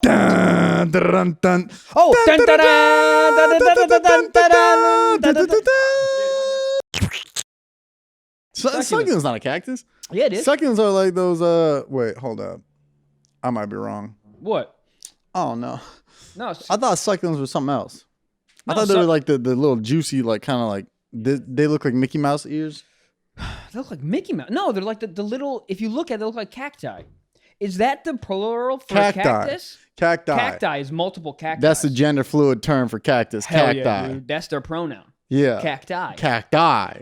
Dun, dun, dun. Oh, dun, dun, dun, dun, dun, dun, dun, dun, dun, dun. Succulent's not a cactus. Yeah, it is. Succulents are like those. Wait, hold up. I might be wrong. What? Oh no. No, I thought succulents were something else. I thought they were like the little juicy, like kind of like they look like Mickey Mouse ears. they look like Mickey Mouse. No, they're like the little. If you look at it, they look like cacti. Is that the plural for cactus? Cacti. Cacti is multiple cacti. That's the gender fluid term for cactus. Hell cacti. yeah, dude. That's their pronoun. Yeah. Cacti. Cacti.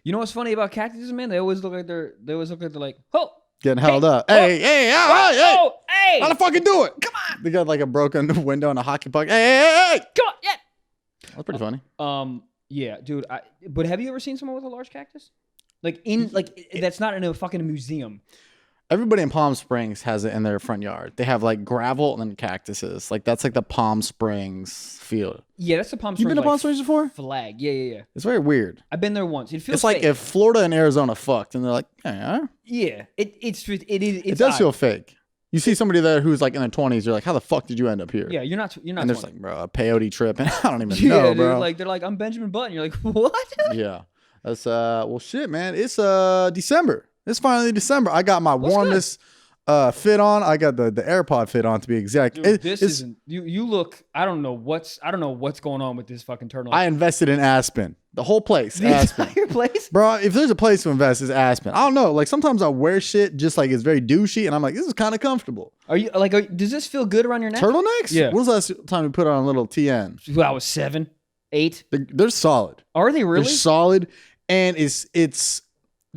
You know what's funny about cactuses, man? They always look like they're like, oh, Getting held up. oh, Hey, hey. How the fucking do it? Come on. They got like a broken window and a hockey puck. Hey. Come on, yeah. That's pretty funny. Yeah, dude. But have you ever seen someone with a large cactus? That's not in a fucking museum. Everybody in Palm Springs has it in their front yard. They have like gravel and then cactuses. Like that's like the Palm Springs feel. Yeah, that's the Palm Springs. You been to Palm Springs before? Flag. Yeah. It's very weird. I've been there once. It feels It's like fake. if Florida and Arizona fucked, and they're like, Yeah, it does feel fake. You see somebody there who's like in their 20s, you're like, how the fuck did you end up here? Yeah, you're not. And there's 20. like, bro, a peyote trip, and I don't even Yeah, know, dude, bro. like they're like, I'm Benjamin Button. You're like, what? Yeah, that's well, shit, man. It's December. It's finally December. I got my warmest fit on. I got the AirPod fit on to be exact. Dude, this isn't. You look. I don't know what's going on with this fucking turtle. I invested in Aspen. The whole place, the Aspen. entire place, Bro, if there's a place to invest, it's Aspen. I don't know. Like sometimes I wear shit just like it's very douchey, and I'm like, this is kind of comfortable. Are you like? Does this feel good around your neck? Turtlenecks? Yeah. When was the last time we put on a little TN? Well, I was 7, 8. They're solid. Are they really? They're solid, and it's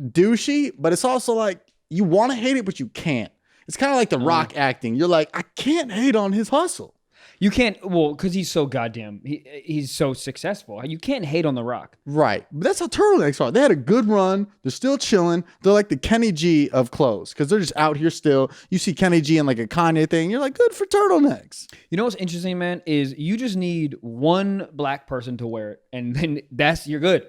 douchey, but it's also like you want to hate it, but you can't. It's kind of like the Rock acting. You're like, I can't hate on his hustle. You can't, well, because he's so goddamn, he's so successful. You can't hate on The Rock. Right. But that's how turtlenecks are. They had a good run. They're still chilling. They're like the Kenny G of clothes because they're just out here still. You see Kenny G in like a Kanye thing. You're like, good for turtlenecks. You know what's interesting, man, is you just need one black person to wear it, and then you're good.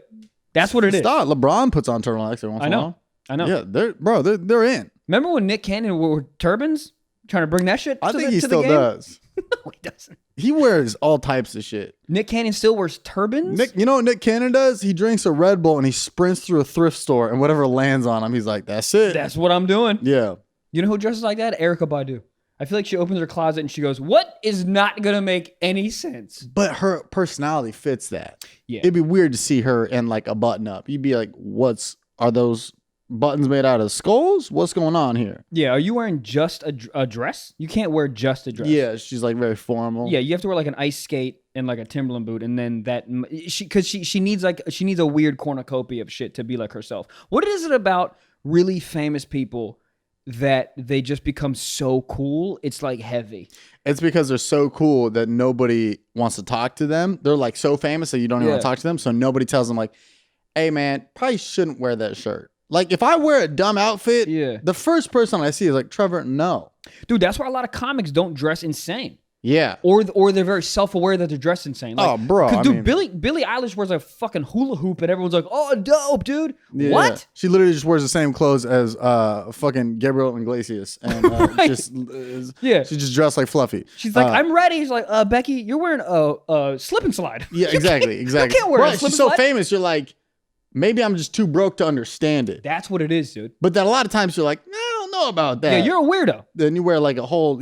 That's what it is. Stop. LeBron puts on turtlenecks every once in a while. I know. Yeah, they're in. Remember when Nick Cannon wore turbans? Trying to bring that shit I to think the he still game? does. No, he doesn't. He wears all types of shit. Nick Cannon still wears turbans? You know what Nick Cannon does? He drinks a Red Bull and he sprints through a thrift store and whatever lands on him, he's like, that's it. That's what I'm doing. Yeah. You know who dresses like that? Erykah Badu. I feel like she opens her closet and she goes, what is not going to make any sense? But her personality fits that. Yeah. It'd be weird to see her in like a button up. You'd be like, are those buttons made out of skulls? What's going on here? Yeah. Are you wearing just a dress? You can't wear just a dress. Yeah. She's like very formal. Yeah. You have to wear like an ice skate and like a Timberland boot. And then she needs a weird cornucopia of shit to be like herself. What is it about really famous people that they just become so cool? It's like heavy. It's because they're so cool that nobody wants to talk to them. They're like so famous that you don't even want to talk to them. So nobody tells them like, hey man, probably shouldn't wear that shirt. Like if I wear a dumb outfit, the first person I see is like, Trevor, no. Dude, that's why a lot of comics don't dress insane. Yeah. Or they're very self-aware that they're dressed insane. Like, oh, bro. Dude, Billie Eilish wears a fucking hula hoop and everyone's like, oh, dope, dude. Yeah. What? She literally just wears the same clothes as fucking Gabriel Iglesias. And she's just dressed like Fluffy. She's like, I'm ready. She's like, Becky, you're wearing a slip and slide. Yeah, exactly. You can't wear a slip and she's so slide. famous, you're like, maybe I'm just too broke to understand it. That's what it is, dude. But then a lot of times you're like, I don't know about that. Yeah, you're a weirdo. Then you wear like a whole,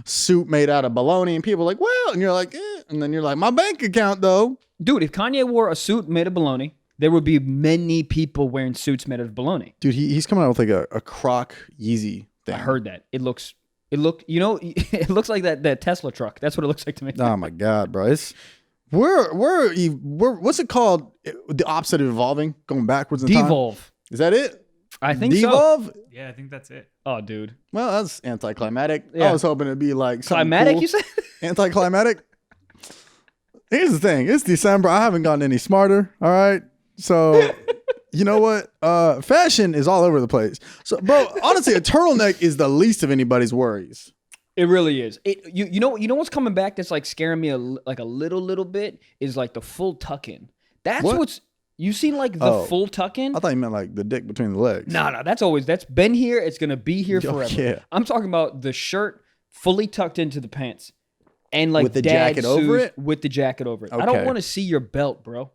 suit made out of bologna and people are like, well, and you're like, and then you're like, my bank account though. Dude, if Kanye wore a suit made of bologna, there would be many people wearing suits made of bologna. Dude, he's coming out with like a Croc Yeezy thing. I heard that. It looks it looks like that Tesla truck. That's what it looks like to me. Oh my God, bro. We're what's it called? The opposite of evolving, going backwards in time. Devolve. Is that it? I think Devolve? so. Yeah, I think that's it. Oh, dude. Well, that's anticlimactic. Yeah. I was hoping it'd be like Climatic, cool. you said? Anticlimactic. Here's the thing. It's December. I haven't gotten any smarter. All right. So you know what? Fashion is all over the place. So, bro, honestly, a turtleneck is the least of anybody's worries. It really is. You know what's coming back that's like scaring me a little bit is like the full tuck in. That's what's you seen like the full tuck in? I thought you meant like the dick between the legs. No, that's been here. It's gonna be here forever. Yeah. I'm talking about the shirt fully tucked into the pants, and like with the jacket over it. With the jacket over it. Okay. I don't want to see your belt, bro.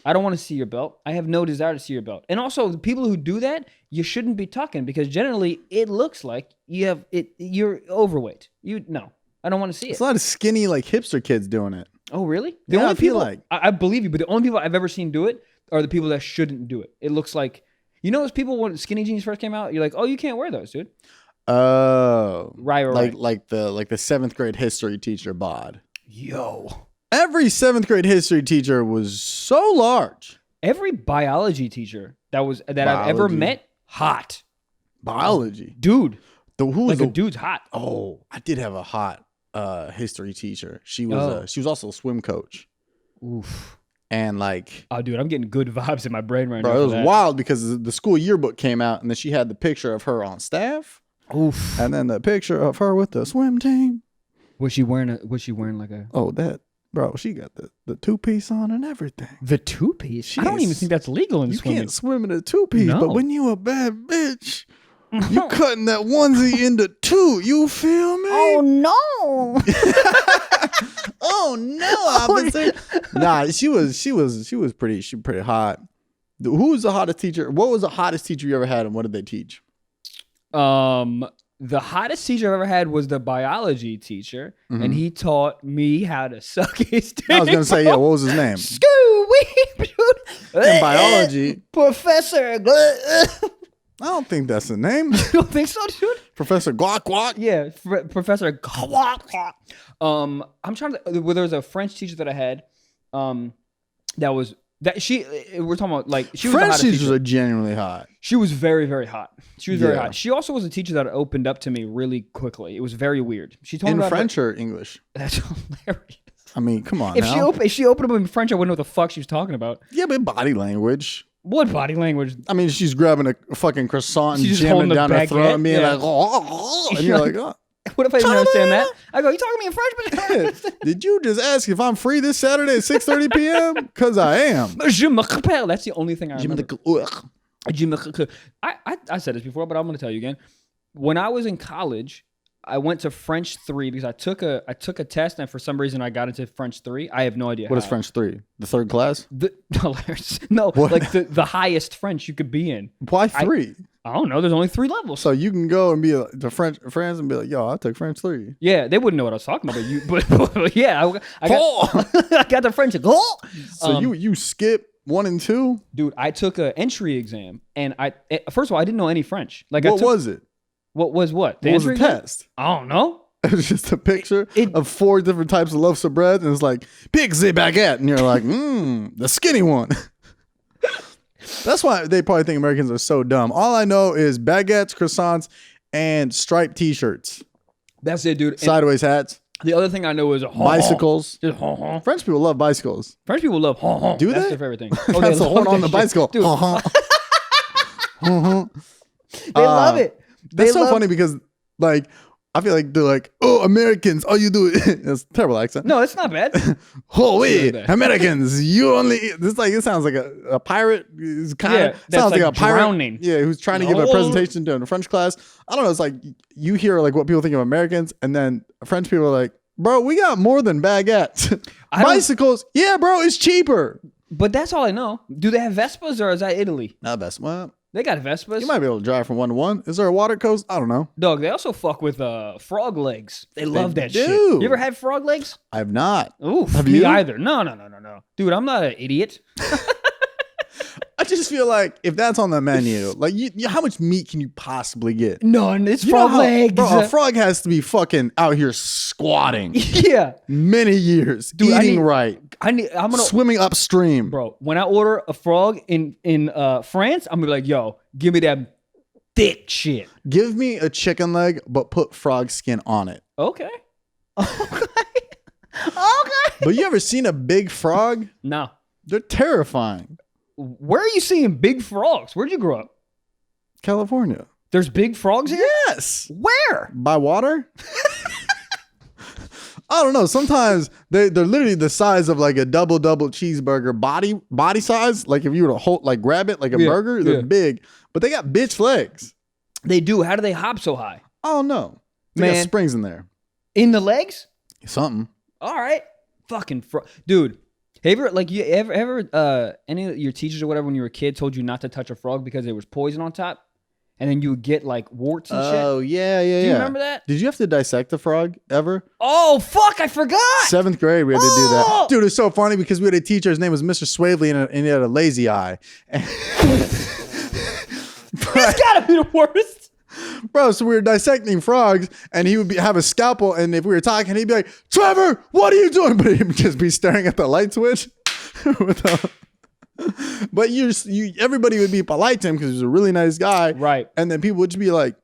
I don't want to see your belt. I have no desire to see your belt. And also, the people who do that, you shouldn't be tucking because generally it looks like you're overweight. No, I don't want to see it. It's a lot of skinny like hipster kids doing it. Oh, really? The only people I believe you, but the only people I've ever seen do it are the people that shouldn't do it. It looks like, those people when skinny jeans first came out, you're like, oh, you can't wear those, dude. Oh, right. Like the 7th grade history teacher bod. Yo. Every 7th grade history teacher was so large. Every biology teacher that I've ever met, hot. Biology, dude. A dude's hot. Oh, I did have a hot history teacher. She was also a swim coach. Oof. And like, oh, dude, I'm getting good vibes in my brain right now. Bro, it was wild because the school yearbook came out, and then she had the picture of her on staff. Oof. And then the picture of her with the swim team. Was she wearing like a? Oh, that. Bro, she got the 2-piece on and everything. The 2-piece? I don't even think that's legal in swimming. You can't swim in a 2-piece, no. But when you a bad bitch, you cutting that onesie into 2. You feel me? Oh no! Oh no, officer! Nah, she was pretty hot. Who was the hottest teacher? What was the hottest teacher you ever had, and what did they teach? The hottest teacher I've ever had was the biology teacher, and he taught me how to suck his dick. I was gonna say, what was his name? In biology, Professor. I don't think that's the name. You don't think so, dude? Professor Guac Guac. Yeah, Professor Guac Guac. I'm trying to. Well, there was a French teacher that I had. We're talking about like she was French teachers are genuinely hot. She was very, very hot. She was very hot. She also was a teacher that opened up to me really quickly. It was very weird. She told me about French or English. That's hilarious. I mean, come on. If she opened up in French, I wouldn't know what the fuck she was talking about. Yeah, but body language. What body language? I mean, she's grabbing a fucking croissant and jamming down her throat and being like, oh, and you're like, oh. What if I didn't understand that? I go, you talking to me in French? Did you just ask if I'm free this Saturday at 6:30 p.m.? Because I am. Je me rappelle. That's the only thing I remember. I said this before, but I'm going to tell you again. When I was in college, I went to French 3 because I took a test, and for some reason I got into French 3. I have no idea. What is French 3? The 3rd class? No, what? Like the highest French you could be in. Why 3? I don't know. There's only 3 levels. So you can go and be to friends and be like, yo, I took French 3. Yeah, they wouldn't know what I was talking about, but yeah, I got the French. So you skip 1 and 2? Dude, I took an entry exam, and first of all, I didn't know any French. Like, what was it? What was what? What was the test? I don't know. It was just a picture of 4 different types of loaves of bread, and it's like, pick the baguette, and you're like, the skinny one. That's why they probably think Americans are so dumb. All I know is baguettes, croissants, and striped T-shirts. That's it, dude. Sideways hats. The other thing I know is bicycles. French people love bicycles. French people love Do they? That's their favorite thing. That's the horn on the bicycle. Dude. They love it. That's so funny because, like, I feel like they're like, oh, Americans, all you do is... It's a terrible accent. No, it's not bad. Oh, wait, Americans, you only... It sounds like a pirate. It's kind of... sounds like a pirate. Drowning. Yeah, who's trying to give a presentation to a French class. I don't know, it's like, you hear like what people think of Americans, and then French people are like, bro, we got more than baguettes. Bicycles, yeah, bro, it's cheaper. But that's all I know. Do they have Vespas, or is that Italy? Not Vespa. Well, they got Vespas. You might be able to drive from 1 to 1. Is there a water coast? I don't know. Dog, they also fuck with frog legs. They love that do. shit. You ever had frog legs? I've not. Oof, have me you? either. No. Dude, I'm not an idiot. I just feel like if that's on the menu, like how much meat can you possibly get? None. It's frog legs. Bro, a frog has to be fucking out here squatting. Yeah. Many years. Dude, eating right. I'm gonna swimming upstream. Bro, when I order a frog in France, I'm gonna be like, yo, give me that thick shit. Give me a chicken leg, but put frog skin on it. Okay. Okay. But you ever seen a big frog? No. They're terrifying. Where are you seeing big frogs? Where'd you grow up? California. There's big frogs here? Yes. Where? By water? I don't know. Sometimes they're literally the size of like a double cheeseburger body size. Like if you were to grab it like a burger, they're big. But they got bitch legs. They do. How do they hop so high? I don't know. They got springs in there. In the legs? Something. All right. Fucking dude. Have you ever any of your teachers or whatever when you were a kid told you not to touch a frog because there was poison on top? And then you would get like warts and shit? Oh, yeah. Do you remember that? Did you have to dissect a frog ever? Oh, fuck, I forgot. 7th grade, we had to do that. Dude, it's so funny because we had a teacher, his name was Mr. Swavely, and he had a lazy eye. It's gotta be the worst. Bro, so we were dissecting frogs, and he would have a scalpel, and if we were talking, he'd be like, Trevor, what are you doing? But he'd just be staring at the light switch. But everybody would be polite to him because he was a really nice guy. Right. And then people would just be like,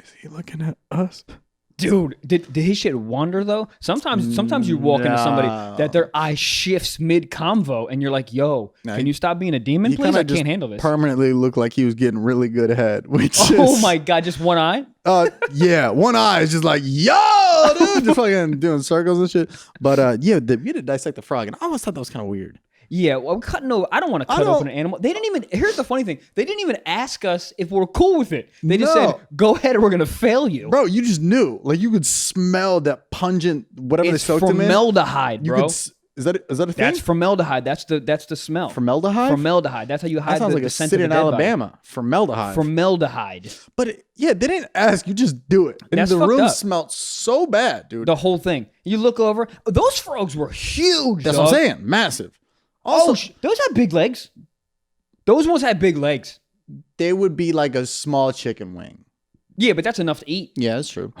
is he looking at us? Dude, did his shit wander though? Sometimes you walk into somebody that their eye shifts mid-convo and you're like, yo, can you stop being a demon, please? I can't handle this. Permanently looked like he was getting really good head. Oh my God, just one eye? Yeah, one eye is just like, yo, dude, just fucking doing circles and shit. But we had to dissect the frog, and I always thought that was kind of weird. Yeah, well, I don't want to cut open an animal. They didn't even, here's the funny thing. They didn't even ask us if we're cool with it. They just said, go ahead or we're going to fail you. Bro, you just knew. Like, you could smell that pungent, whatever they soaked him in. Formaldehyde, bro. Is that a thing? That's formaldehyde. That's the smell. Formaldehyde? Formaldehyde. That's how you hide that sounds the like a scent city of in the dead Alabama. body. Formaldehyde. Formaldehyde. But they didn't ask. You just do it. And That's the fucked room up. smelled so bad, dude. The whole thing. You look over. Those frogs were huge. That's what I'm saying. Massive. Also, those had big legs. Those ones had big legs. They would be like a small chicken wing. Yeah, but that's enough to eat. Yeah, that's true.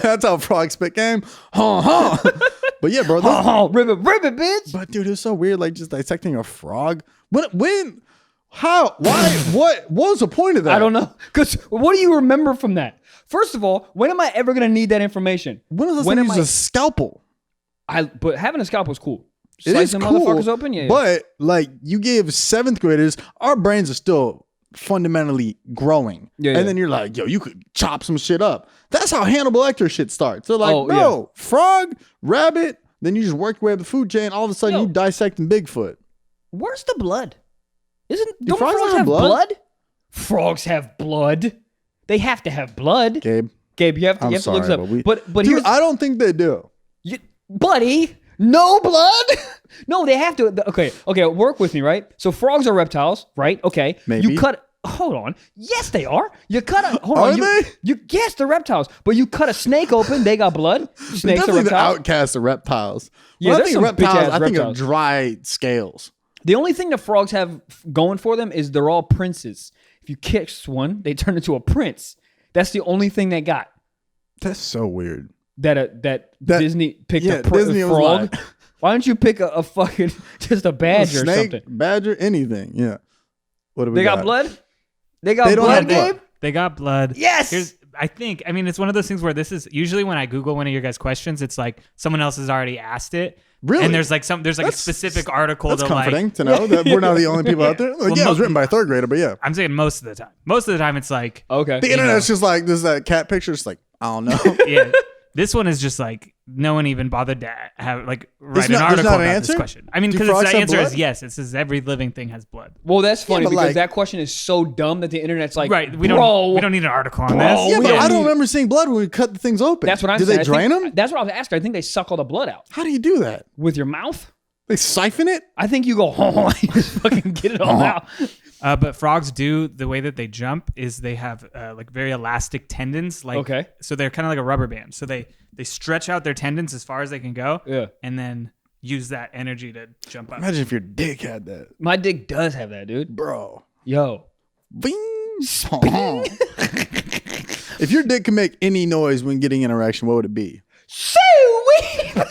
That's how frog spit came. But yeah, bro. Ribbit, bitch. But dude, it was so weird, like just dissecting a frog. When? How? Why? What was the point of that? I don't know. Because what do you remember from that? First of all, when am I ever going to need that information? When was the last time you used a scalpel? But having a scalpel is cool. Slice them motherfuckers open, yeah. But like you give 7th graders, our brains are still fundamentally growing. Yeah. And then you're like, yo, you could chop some shit up. That's how Hannibal Lecter shit starts. They're like, frog, rabbit. Then you just work your way up the food chain. All of a sudden, you dissecting Bigfoot. Where's the blood? Don't frogs have blood? Frogs have blood. They have to have blood. Gabe, you have to look this up. But dude, I don't think they do. Buddy, no blood? No, they have to. Okay, work with me, right? So frogs are reptiles, right? Okay. Maybe. Hold on. Yes, they are. You cut a. Hold on. Are they? Yes, they're reptiles. But you cut a snake open, they got blood. Snakes are reptiles. The outcast of reptiles. Yeah, I think of reptiles. I think of reptiles. dry scales. The only thing the frogs have going for them is they're all princes. If you kiss one, they turn into a prince. That's the only thing they got. That's so weird. That Disney picked a Disney frog. Why don't you pick a fucking just a badger snake, or something? Badger, anything. Yeah. What do we They got blood? They got blood, Gabe? They got blood. Yes. I mean, it's one of those things where this is usually when I Google one of your guys' questions, it's like someone else has already asked it. Really? And there's like a specific article. That's comforting to know that we're not the only people out there. Like, it was written by a 3rd grader, but yeah. I'm saying most of the time. Most of the time, it's like okay. The internet's just like this that cat picture. It's like I don't know. Yeah. This one is just like no one even bothered to write an article about this question. I mean, because the answer is yes. It says every living thing has blood. Well, that's funny because that question is so dumb that the internet's like, right? We don't need an article on this. Yeah, but I don't remember seeing blood when we cut the things open. That's what I'm saying. Did they drain them? That's what I was asking. I think they suck all the blood out. How do you do that? With your mouth? They siphon it? I think you go, you just fucking get it all out. But frogs do, the way that they jump is they have like very elastic tendons. So they're kind of like a rubber band. So they stretch out their tendons as far as they can go. Yeah. And then use that energy to jump up. Imagine if your dick had that. My dick does have that, dude. Bro. Yo. Bing. If your dick can make any noise when getting an erection, what would it be? Shoo-wee!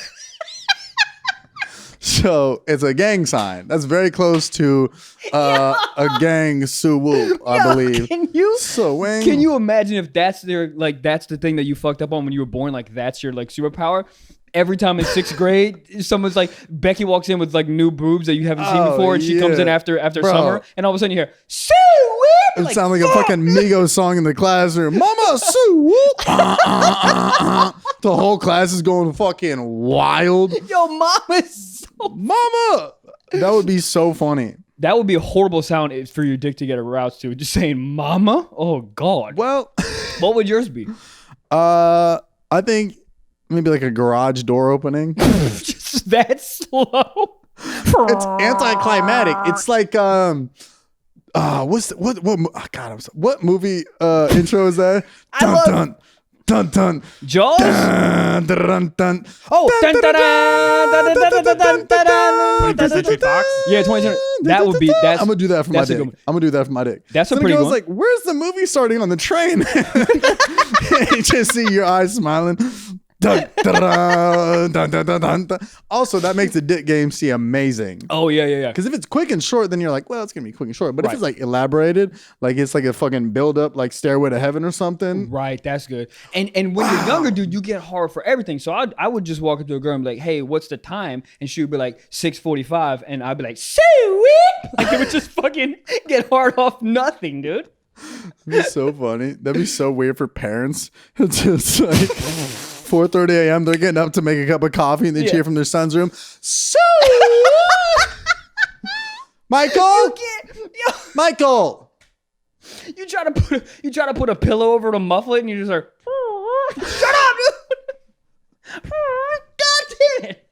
So it's a gang sign. That's very close to a gang soo-whoop, I believe. Can you imagine if that's that's the thing that you fucked up on when you were born? Like that's your like superpower. Every time in 6th grade, someone's like Becky walks in with like new boobs that you haven't seen before, and she comes in after summer, and all of a sudden you hear soo-whoop. It sounds like a fucking Migos song in the classroom. Mama soo-whoop. The whole class is going fucking wild. Yo, mama's. Mama! That would be so funny. That would be a horrible sound for your dick to get aroused to. Just saying, "Mama." Oh God. Well, what would yours be? I think maybe like a garage door opening. Just that slow. It's anticlimactic. It's like what movie intro is that? Dun dun dun. Jaws. Dun, dun, dun. Oh, dun dun dun dun dun dun dun. 21st Century Fox. Yeah, 20th. That would be. That's. I'm gonna do that for my dick. I'm gonna do that for my dick. That's so a pretty good one. Like, where's the movie starting on the train? You just see your eyes smiling. Dun, dun, dun, dun, dun, dun, dun. Also, that makes the dick game see amazing. Oh yeah. Because if it's quick and short, then you're like, well, it's gonna be quick and short. But if it's like elaborated, like it's like a fucking build up, like Stairway to Heaven or something. Right, that's good. And when you're younger, dude, you get hard for everything. So I would just walk up to a girl and be like, hey, what's the time? And she would be like 6:45, and I'd be like, say it. Like it would just fucking get hard off nothing, dude. That'd be so funny. That'd be so weird for parents. It's just like 4:30 a.m. They're getting up to make a cup of coffee and they cheer from their son's room. So, Michael, Michael, you try to put a pillow over to muffle it, and you just like, shut up, dude. God damn it.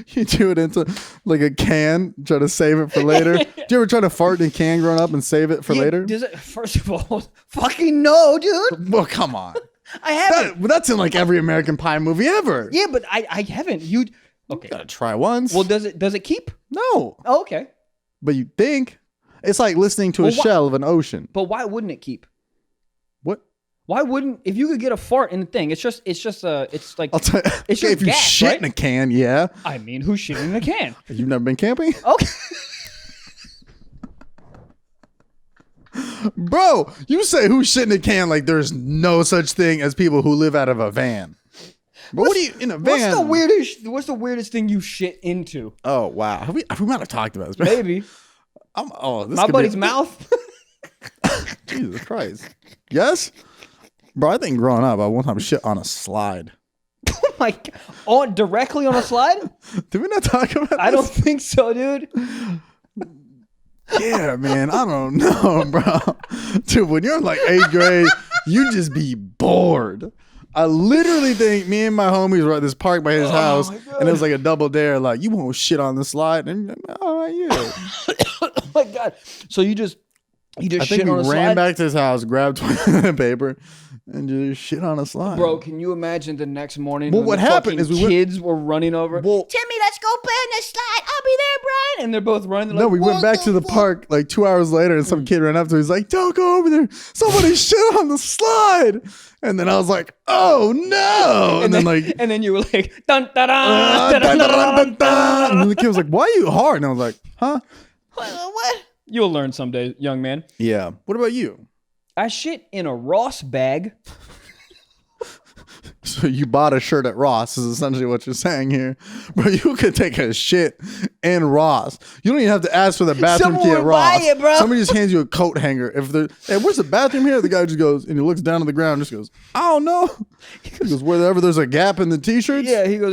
You do it into like a can, try to save it for later. Do you ever try to fart in a can growing up and save it for later? First of all, fucking no, dude. Well, come on. I haven't. That's in like every American Pie movie ever. Yeah, but I haven't. Okay. Gotta try once. Well, does it keep? No. Oh, okay. But you think it's like listening to a shell of an ocean. But why wouldn't it keep? What? Why wouldn't, if you could get a fart in the thing? It's like I'll tell you, it's if you gas, shit right? in a can, yeah. I mean, who's shitting in a can? You've never been camping? Okay. Bro, you say who's shit in a can like there's no such thing as people who live out of a van. But what do you in a van? What's the weirdest thing you shit into? Oh wow, we might have talked about this. Maybe. This my buddy's mouth. Jesus Christ. Yes, bro. I think growing up, I one time shit on a slide. Oh my God. Directly on a slide? Did we not talk about this? I don't think so, dude. Yeah, man. I don't know, bro. Dude, when you're in like 8th grade, you just be bored. I literally think me and my homies were at this park by his house, and it was like a double dare. Like, you won't shit on the slide, and all right, yeah. Oh my God! So you just I think shit on a slide. ran back to his house, grabbed toilet paper, and just shit on a slide. Bro, can you imagine the next morning? Well, what happened is kids were running over. Well, Timmy, let's go play on the slide. I'll be there, Brian. And they're both running. No, we went back to the park like 2 hours later, and some kid ran up to me. He's like, "Don't go over there. Somebody shit on the slide." And then I was like, "Oh no!" And then you were like, "Dun dun dun dun dun dun." And the kid was like, "Why are you hard?" And I was like, "Huh? What?" You'll learn someday, young man. Yeah. What about you? I shit in a Ross bag. So you bought a shirt at Ross is essentially what you're saying here. Bro, you could take a shit in Ross. You don't even have to ask for the bathroom key at Ross. Buy it, bro. Somebody just hands you a coat hanger. If they're, hey, where's the bathroom here? The guy just goes, and he looks down on the ground and just goes, I don't know. He goes, wherever there's a gap in the t-shirts. Yeah, he goes,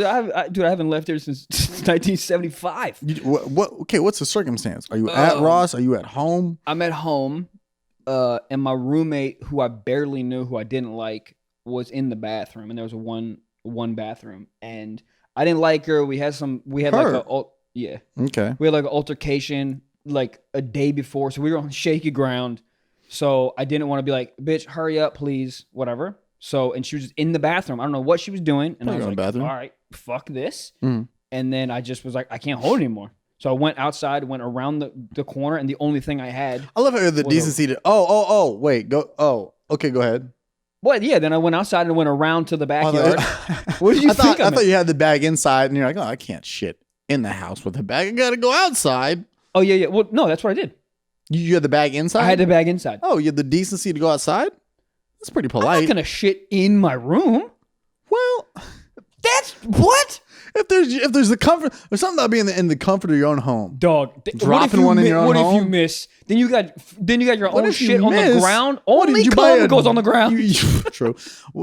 dude, I haven't left here since 1975. Okay, what's the circumstance? Are you at Ross? Are you at home? I'm at home, and my roommate, who I barely knew, who I didn't like, was in the bathroom, and there was one bathroom, and I didn't like her. We had like an altercation like a day before, so we were on shaky ground. So I didn't want to be like, bitch, hurry up, please, whatever. So, and she was just in the bathroom. I don't know what she was doing, and I was like, all right, fuck this. And then I just was like, I can't hold it anymore. So I went outside, went around the corner, and the only thing I had. I love how you had the decency to. Wait, go. Oh, okay, go ahead. Well, yeah, then I went outside and went around to the backyard. What did you think? I thought you had the bag inside, and you're like, oh, I can't shit in the house with the bag. I gotta go outside. Oh, yeah. Well, no, that's what I did. You had the bag inside? I had the bag inside. Oh, you had the decency to go outside? That's pretty polite. I'm not gonna shit in my room. Well, that's what? if there's the comfort, there's something about being in the comfort of your own home. Dog, dropping one in your own home. What if you miss? Then you got your own shit on the ground. Only cum goes on the ground. True.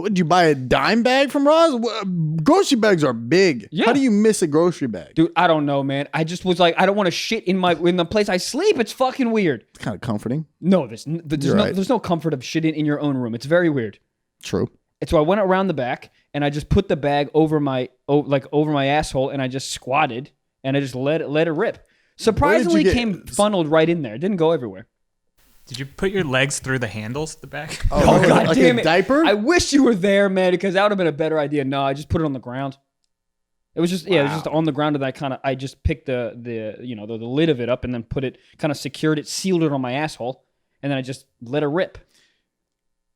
Did you buy a dime bag from Ross? Grocery bags are big. Yeah. How do you miss a grocery bag? Dude, I don't know, man. I just was like, I don't want to shit in the place I sleep. It's fucking weird. It's kind of comforting. No, there's no comfort of shitting in your own room. It's very weird. True. And so I went around the back and I just put the bag over my asshole and I just squatted and I just let it rip. Surprisingly, came funneled right in there. It didn't go everywhere. Did you put your legs through the handles at the back? Oh God like damn a it! Diaper? I wish you were there, man, because that would have been a better idea. No, I just put it on the ground. It was just it was just on the ground, and I just picked the lid of it up and then put it, kind of secured it, sealed it on my asshole, and then I just let it rip.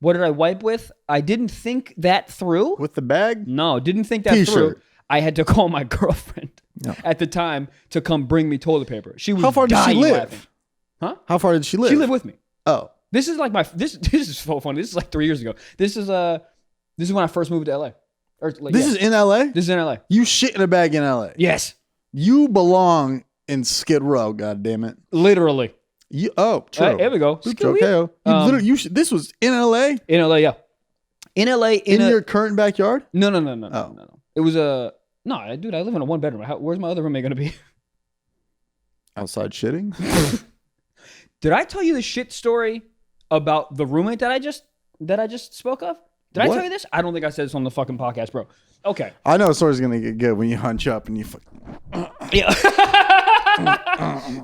What did I wipe with? I didn't think that through. With the bag? No, didn't think that through. I had to call my girlfriend at the time to come bring me toilet paper. She was How far did she live? Laughing. Huh? How far did she live? She lived with me. Oh. This is like this is so funny. This is like 3 years ago. This is when I first moved to LA. This is in LA? This is in LA. You shit in a bag in LA? Yes. You belong in Skid Row, God damn it. Literally. True. Here we go. Okay. This was in LA? In LA, yeah. In LA. In your current backyard? No. It was dude, I live in a 1-bedroom. Where's my other roommate going to be? Outside shitting? Did I tell you the shit story about the roommate that I just spoke of? Did I tell you this? I don't think I said this on the fucking podcast, bro. Okay. I know a story's going to get good when you hunch up and you Yeah.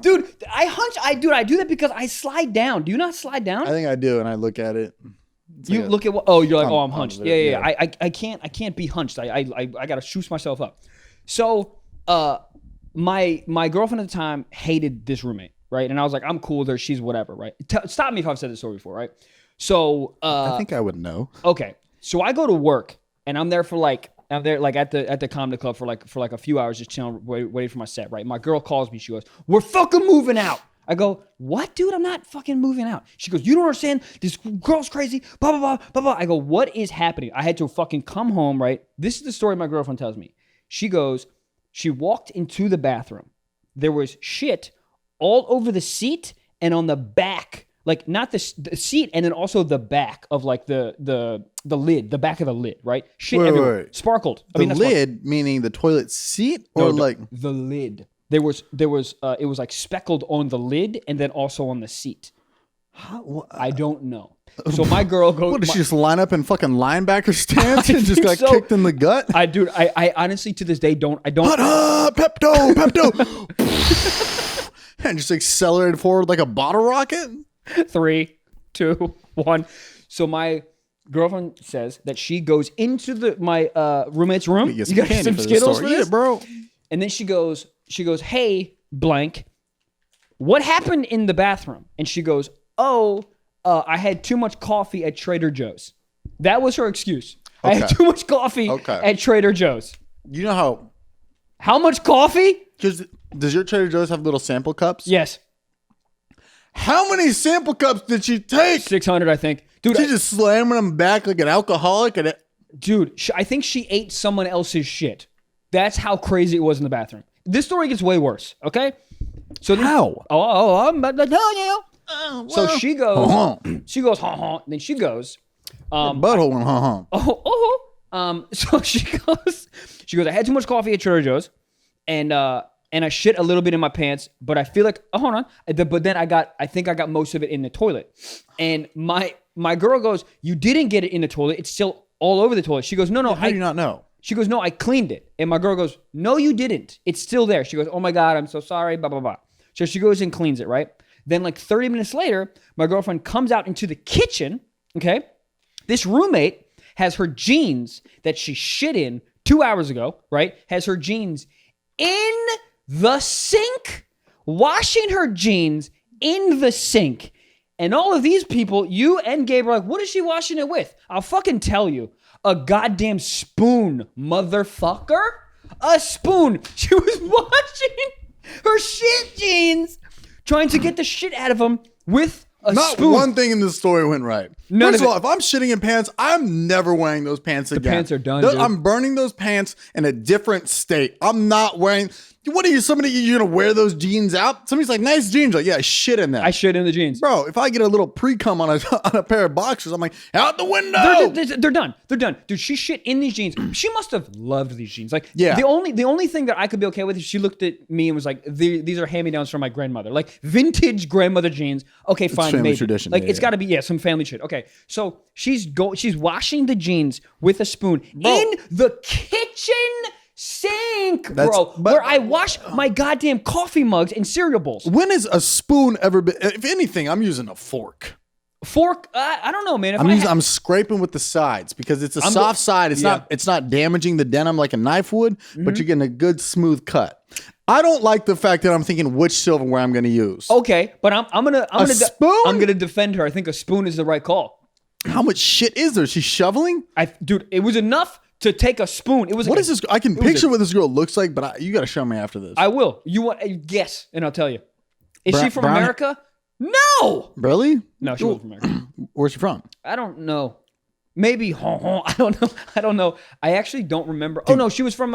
Dude, I do that because I slide down. Do you not slide down? I think I do, and I look at it. You look at what? Oh, you're like, I'm hunched. Yeah. I can't be hunched. I got to shoot myself up. So, my girlfriend at the time hated this roommate, right? And I was like, I'm cool with her. She's whatever, right? Stop me if I've said this story before, right? So, I think I would know. Okay. So I go to work and I'm there at the comedy club for like a few hours, just chilling, waiting for my set, right? My girl calls me. She goes, "We're fucking moving out." I go, "What, dude? I'm not fucking moving out." She goes, "You don't understand. This girl's crazy. Blah, blah, blah, blah, blah." I go, "What is happening?" I had to fucking come home, right? This is the story my girlfriend tells me. She goes, she walked into the bathroom. There was shit all over the seat and on the back. Like, not the seat, and then also the back of like the lid, the back of the lid, right? Shit everywhere. Wait. Sparkled. The lid, meaning the toilet seat, or the lid. There was it was like speckled on the lid and then also on the seat. I don't know. So my girl goes. What, did she just line up in fucking linebacker stance and just got kicked in the gut? I honestly to this day don't. Pepto. And just accelerated forward like a bottle rocket. 3, 2, 1. So my girlfriend says that she goes into my roommate's room. You got some Skittles for this, bro. And then she goes, "Hey, blank, what happened in the bathroom?" And she goes, "Oh, I had too much coffee at Trader Joe's." That was her excuse. Okay. I had too much coffee at Trader Joe's. You know how much coffee? Does your Trader Joe's have little sample cups? Yes. How many sample cups did she take? 600, I think. Dude, she just slamming them back like an alcoholic. Dude, I think she ate someone else's shit. That's how crazy it was in the bathroom. This story gets way worse, okay? So how? I'm about to tell you. So she goes, and then she goes, butthole went, so she goes, I had too much coffee at Trader Joe's, and I shit a little bit in my pants, but I feel like, hold on. But then I think I got most of it in the toilet. And my girl goes, "You didn't get it in the toilet. It's still all over the toilet." She goes, "No. How do you not know?" She goes, "No, I cleaned it." And my girl goes, "No, you didn't. It's still there." She goes, "Oh my God, I'm so sorry, blah, blah, blah." So she goes and cleans it, right? Then like 30 minutes later, my girlfriend comes out into the kitchen, okay? This roommate has her jeans that she shit in 2 hours ago, right? Has her jeans in the sink, washing her jeans in the sink. And all of these people, you and Gabriel, like, what is she washing it with? I'll fucking tell you. A goddamn spoon, motherfucker. A spoon. She was washing her shit jeans, trying to get the shit out of them with Not spoon. one thing in this story went right. First of all, if I'm shitting in pants, I'm never wearing those pants again. The pants are done, dude. I'm burning those pants in a different state. I'm not wearing... What are you, you gonna wear those jeans out? Somebody's like, nice jeans. Like, yeah, I shit in them. I shit in the jeans. Bro, if I get a little pre-cum on a pair of boxers, I'm like, out the window. They're done. They're done. Dude, she shit in these jeans. She must have loved these jeans. Like, yeah. The only thing that I could be okay with is she looked at me and was like, these are hand-me-downs from my grandmother. Like, vintage grandmother jeans. Okay, fine. It's family maybe. tradition. Like, it's got to be, some family shit. Okay, so she's washing the jeans with a spoon in the kitchen sink, where I wash my goddamn coffee mugs and cereal bowls. When has a spoon ever been? If anything, I'm using a fork. Fork? I don't know, man. I'm scraping with the sides because it's a soft side. It's not damaging the denim like a knife would, but you're getting a good smooth cut. I don't like the fact that I'm thinking which silverware I'm going to use. Okay, but I'm gonna defend her. I think a spoon is the right call. How much shit is there? She's shoveling? Dude, it was enough to take a spoon. It was. What is this? I can picture what this girl looks like, but you got to show me after this. I will. You want? Guess, and I'll tell you. Is she from America? No. Really? No, she wasn't from America. Where's she from? I don't know. Maybe I don't know. I actually don't remember. Oh no, she was from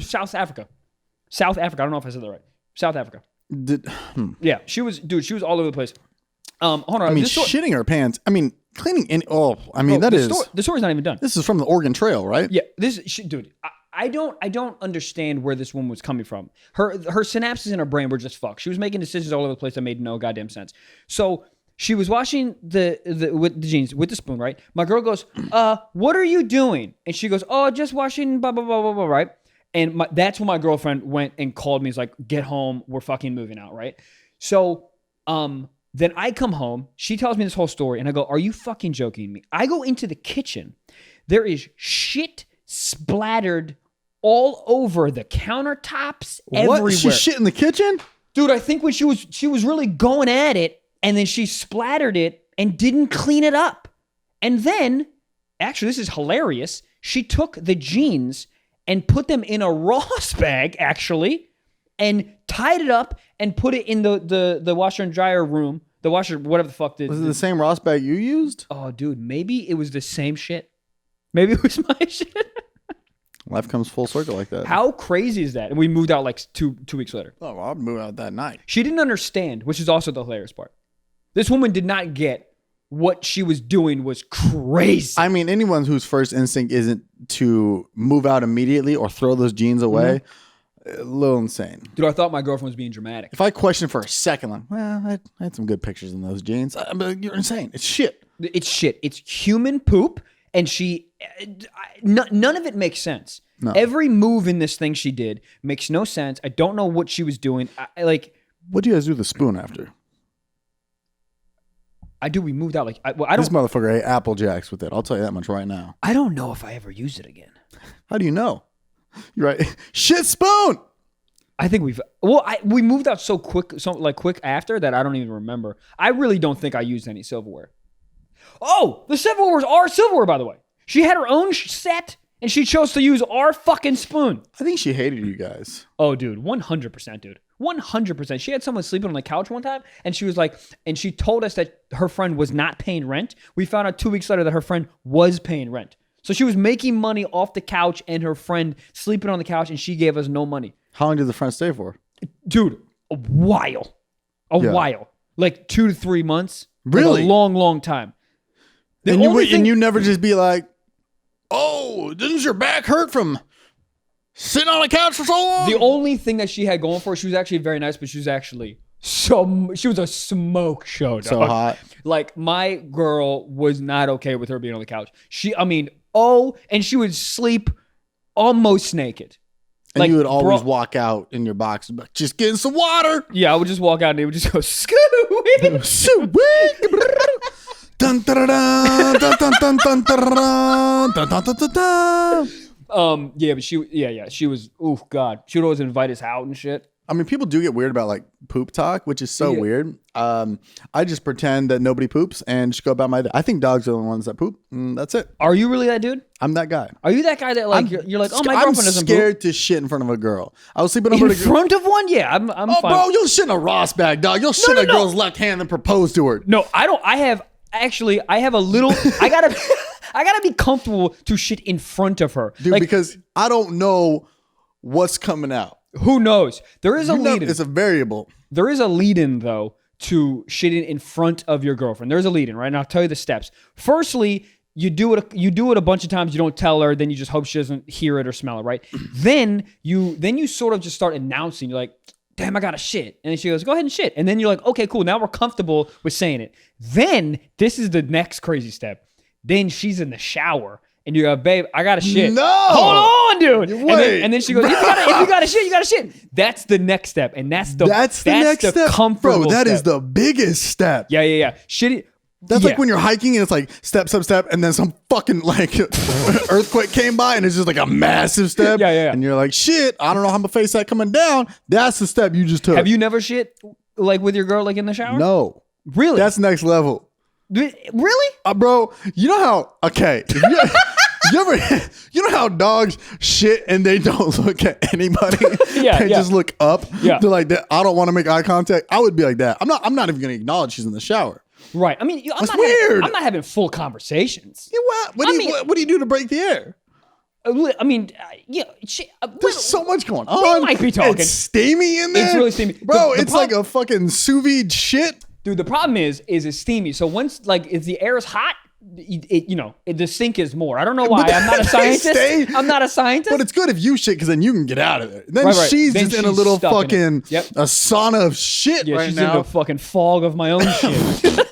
South Africa. South Africa. I don't know if I said that right. South Africa. Yeah, she was all over the place. Hold on. I mean, shitting her pants. I mean, cleaning in. The story's not even done. This is from the Oregon Trail, right? Yeah. Dude. I don't understand where this woman was coming from. Her synapses in her brain were just fucked. She was making decisions all over the place that made no goddamn sense. So she was washing with the jeans with the spoon, right? My girl goes, what are you doing? And she goes, oh, just washing blah blah blah blah blah, right? And that's when my girlfriend went and called me. He's like, get home, we're fucking moving out, right? So then I come home, she tells me this whole story, and I go, are you fucking joking me? I go into the kitchen, there is shit splattered all over the countertops, everywhere. What? She shit in the kitchen? Dude, I think when she was really going at it, and then she splattered it and didn't clean it up. And then, actually, this is hilarious, she took the jeans and put them in a Ross bag, actually, and tied it up and put it in the washer and dryer room. The washer, whatever the fuck. Was it the same Ross bag you used? Oh, dude, maybe it was the same shit. Maybe it was my shit. Life comes full circle like that. How crazy is that? And we moved out like two weeks later. Oh, well, I'd move out that night. She didn't understand, which is also the hilarious part. This woman did not get what she was doing was crazy. I mean, anyone whose first instinct isn't to move out immediately or throw those jeans away, a little insane. Dude, I thought my girlfriend was being dramatic. If I question for a second, like, well, I had some good pictures in those jeans. You're insane. It's shit. It's shit. It's human poop. And none of it makes sense. No. Every move in this thing she did makes no sense. I don't know what she was doing. What do you guys do with the spoon after? We moved out this motherfucker ate Apple Jacks with it. I'll tell you that much right now. I don't know if I ever used it again. How do you know? You're right. Shit spoon. I think we moved out so quick after that I don't even remember. I really don't think I used any silverware. Oh, the silverware was our silverware, by the way. She had her own set, and she chose to use our fucking spoon. I think she hated you guys. Oh, dude, 100%, dude. 100%. She had someone sleeping on the couch one time, and she was like, and she told us that her friend was not paying rent. We found out 2 weeks later that her friend was paying rent. So she was making money off the couch and her friend sleeping on the couch, and she gave us no money. How long did the friend stay for? Dude, a while. While. Like 2 to 3 months. Really? Like a long, long time. And you never just be like, oh, doesn't your back hurt from sitting on a couch for so long? The only thing that she had going for her, she was actually very nice, but she was actually she was a smoke show, dog. So hot. Like, my girl was not okay with her being on the couch. And she would sleep almost naked. And you would always walk out in your box, just getting some water. Yeah, I would just walk out and they would just go, scoo-wee. Dun, dun, dun, dun, dun, dun, dun, dun, dun, dun, dun, dun. Yeah, but she was, oh God, she would always invite us out and shit. I mean, people do get weird about like poop talk, which is so weird. I just pretend that nobody poops and just go about my day. I think dogs are the ones that poop. That's it. Are you really that dude? I'm that guy. Are you that guy that like you're like, oh, my girlfriend doesn't poop? I'm scared to shit in front of a girl. I was sleeping over in front of one. Yeah, I'm oh, fine. Bro, you'll shit in a Ross bag, dog. You'll shit in a girl's left hand and propose to her. No, I don't. I have a little. I gotta be comfortable to shit in front of her, dude, because I don't know what's coming out. Who knows? There is a lead-in. It's a variable. There is a lead-in, though, to shitting in front of your girlfriend. There's a lead-in, right? And I'll tell you the steps. Firstly, you do it a bunch of times. You don't tell her. Then you just hope she doesn't hear it or smell it, right? then you sort of just start announcing. You're like, damn, I got to shit. And then she goes, go ahead and shit. And then you're like, okay, cool. Now we're comfortable with saying it. Then this is the next crazy step. Then she's in the shower. And you go, babe, I gotta shit. No, hold on, dude. Wait. And then she goes, if you gotta shit, you gotta shit. That's the next step, and that's the next step, comfortable. Bro, that step. is the biggest step. Yeah. Shitty. That's like when you're hiking and it's like step, and then some fucking like earthquake came by and it's just like a massive step. Yeah. And you're like, shit, I don't know how I'm gonna face that coming down. That's the step you just took. Have you never shit like with your girl like in the shower? No. Really? That's next level. Really? Bro, you know how, okay. You know how dogs shit and they don't look at anybody? They just look up. Yeah. They're like, I don't want to make eye contact. I would be like that. I'm not even going to acknowledge she's in the shower. Right. I mean, That's weird. I'm not having full conversations. Yeah, what do you do to break the air? I mean, there's so much going on. We might be talking. It's steamy in there. It's really steamy. Bro, it's like a fucking sous vide shit. Dude, the problem is it's steamy. So once, like, if the air is hot, the sink is more. I don't know why. I'm not a scientist. I'm not a scientist. But it's good if you shit because then you can get out of there. Then she's just in a little fucking a sauna of shit right she's now. in a fucking fog of my own shit.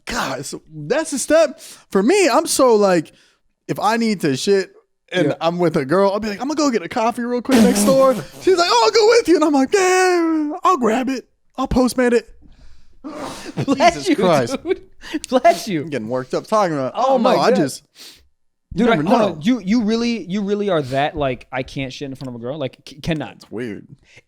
God, so that's a step. For me, I'm so like, if I need to shit and I'm with a girl, I'll be like, I'm going to go get a coffee real quick next door. She's like, oh, I'll go with you. And I'm like, yeah, I'll grab it. I'll Postmate it. Bless Jesus you, Christ. dude. Bless you. I'm getting worked up talking about. Oh my God. Dude, hold on. You really are that like I can't shit in front of a girl? Like cannot. It's weird.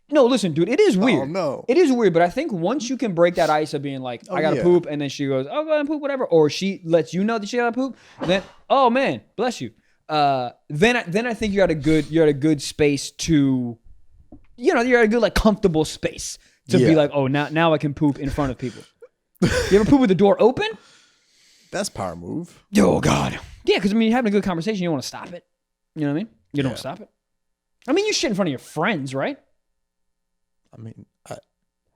No, listen, dude, it is weird. Oh no. It is weird, but I think once you can break that ice of being like, I gotta poop, and then she goes, oh, go ahead and poop, whatever, or she lets you know that she gotta poop, then oh man, bless you. Then I think you're at a good space to, you're at a good like comfortable space to be like, oh now I can poop in front of people. You ever poop with the door open? That's power move. Oh God. Yeah, because I mean, you're having a good conversation. You don't want to stop it. You know what I mean? You don't stop it. I mean, you shit in front of your friends, right? I mean,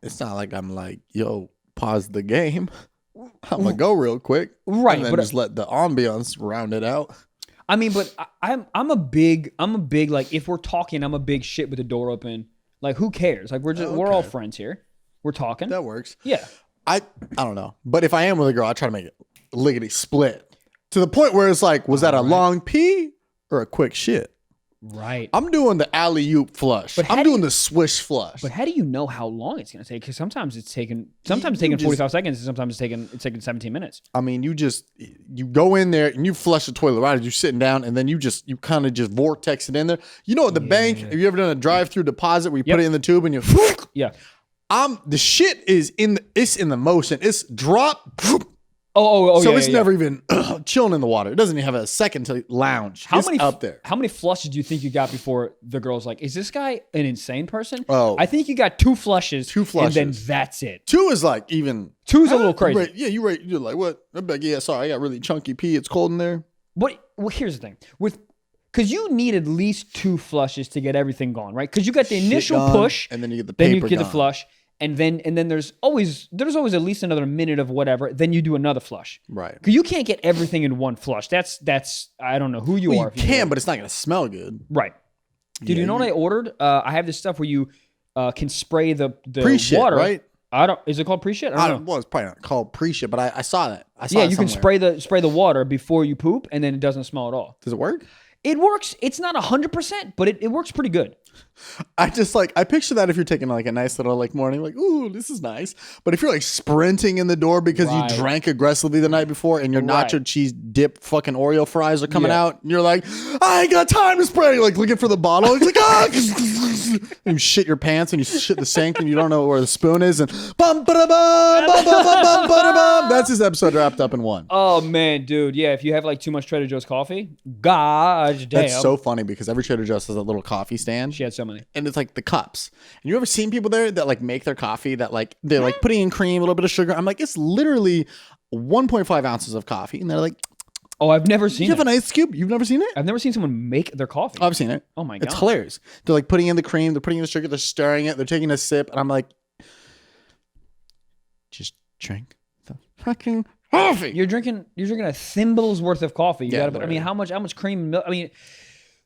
it's not like I'm like, yo, pause the game. I'm gonna go real quick, right? And then just let the ambiance round it out. I mean, but I'm a big like if we're talking, I'm a big shit with the door open. Like, who cares? Like, we're all friends here. We're talking. That works. Yeah. I don't know, but if I am with a girl, I try to make it lickety split to the point where it's like, was that a long pee or a quick shit? Right. I'm doing the alley-oop flush. I'm doing the swish flush. But how do you know how long it's going to take? Because sometimes it's taking 45 seconds, and sometimes it's taking 17 minutes. I mean, you go in there and you flush the toilet right as you're sitting down, and then you kind of just vortex it in there. You know, at the bank, have you ever done a drive-through deposit where you put it in the tube and you? Yeah. The shit is in the motion. It's drop. So it's never even chilling in the water. It doesn't even have a second to lounge. It's up there. How many flushes do you think you got before the girl's like, is this guy an insane person? Oh. I think you got 2 flushes. And then that's it. 2 is like even. 2's a little crazy. You're like, what? I'm like, yeah, sorry, I got really chunky pee. It's cold in there. Well, here's the thing. Because you need at least 2 flushes to get everything gone, right? Because you got the initial push. And then you get the paper. Then you get the flush. And then there's always at least another minute of whatever. Then you do another flush, right? Because you can't get everything in one flush. That's I don't know who you are. You can, but it's not gonna smell good, right? Dude, you know what I ordered? I have this stuff where you can spray the pre-shit, water, right? Is it called pre-shit? I don't know. Well, it's probably not called pre-shit, but I saw that. You can spray the water before you poop, and then it doesn't smell at all. Does it work? It works. It's not 100%, but it works pretty good. I picture that if you're taking like a nice little like morning, like, ooh, this is nice. But if you're like sprinting in the door because you drank aggressively the night before and your nacho cheese dip fucking Oreo fries are coming out, and you're like, I ain't got time to spray. You're like looking for the bottle. It's like, you shit your pants and you shit the sink and you don't know where the spoon is and bum ba da bum bum bum bum ba da bum. That's his episode wrapped up in one. Oh man, dude, yeah. If you have like too much Trader Joe's coffee, gosh damn. That's so funny because every Trader Joe's has a little coffee stand. She had so many, and it's like the cups. And you ever seen people there that like make their coffee that like they're like putting in cream, a little bit of sugar? I'm like, it's literally 1.5 ounces of coffee, and they're like. Oh, I've never seen it. You have an ice cube? You've never seen it? I've never seen someone make their coffee. Oh, I've seen it. Oh my God. It's hilarious. They're like putting in the cream, they're putting in the sugar, they're stirring it, they're taking a sip, and I'm like, just drink the fucking coffee. You're drinking a thimble's worth of coffee. Yeah, I mean, how much cream and milk? I mean,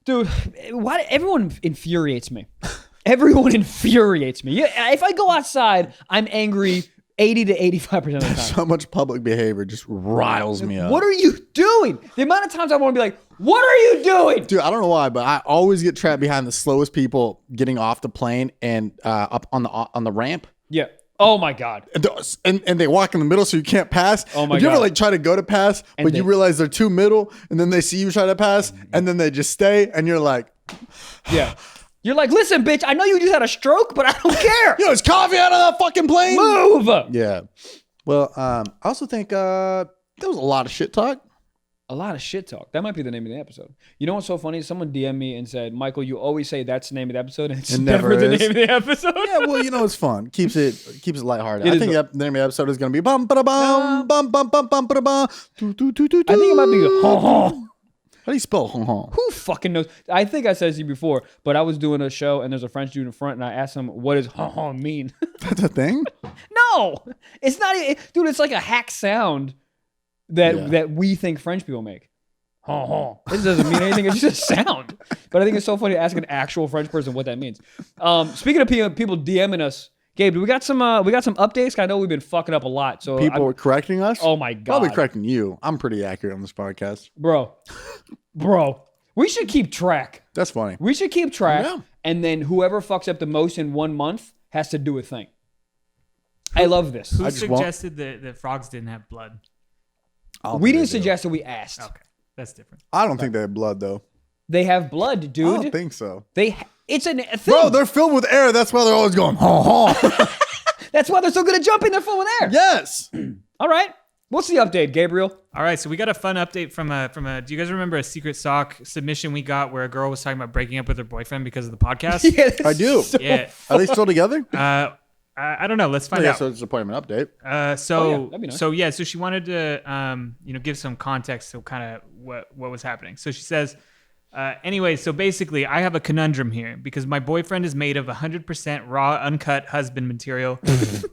dude, why everyone infuriates me. Everyone infuriates me. Yeah, if I go outside, I'm angry 80 to 85% of the time. So much public behavior just riles me up. What are you doing? The amount of times I want to be like, what are you doing? Dude, I don't know why, but I always get trapped behind the slowest people getting off the plane and up on the ramp. Yeah. Oh my God. And they walk in the middle so you can't pass. Oh my God. You ever God. like try to go to pass, but you realize they're too middle and then they see you try to pass and then they just stay and you're like, yeah. You're like, listen, bitch, I know you just had a stroke, but I don't care. Yo, is coffee out of that fucking plane? Move. Yeah. Well, I also think there was a lot of shit talk. A lot of shit talk. That might be the name of the episode. You know what's so funny? Someone DM'd me and said, Michael, you always say that's the name of the episode, and it's never the name of the episode. Yeah, well, you know, it's fun. Keeps it lighthearted. I think the name of the episode is going to be bum ba da bum bum bum bum bum ba da bum. I think it might be hon. How do you spell hon hon? Who fucking knows? I think I said to you before, but I was doing a show and there's a French dude in front and I asked him, what does hon hon mean? That's a thing? No, it's not. Dude, it's like a hack sound that we think French people make. Hon hon. This doesn't mean anything. It's just a sound. But I think it's so funny to ask an actual French person what that means. Speaking of people DMing us, Gabe, we got some updates. I know we've been fucking up a lot. So people are correcting us? Oh my God. Probably correcting you. I'm pretty accurate on this podcast. Bro. We should keep track. That's funny. We should keep track. Yeah. And then whoever fucks up the most in 1 month has to do a thing. I love this. Who suggested that frogs didn't have blood? We didn't suggest it. We asked. Okay. That's different. I don't think they have blood, though. They have blood, dude. I don't think so. It's a thing. Bro, they're filled with air. That's why they're always going, ha ha. That's why they're so good at jumping. They're full with air. Yes. All right. What's the update, Gabriel? All right, so we got a fun update from a. Do you guys remember a Secret Sock submission we got where a girl was talking about breaking up with her boyfriend because of the podcast? Yeah, I do. So Are they still together? I don't know. Let's find out. So it's an appointment update. That'd be nice. So she wanted to give some context to kind of what was happening. So she says, anyway, so basically I have a conundrum here because my boyfriend is made of 100% raw, uncut husband material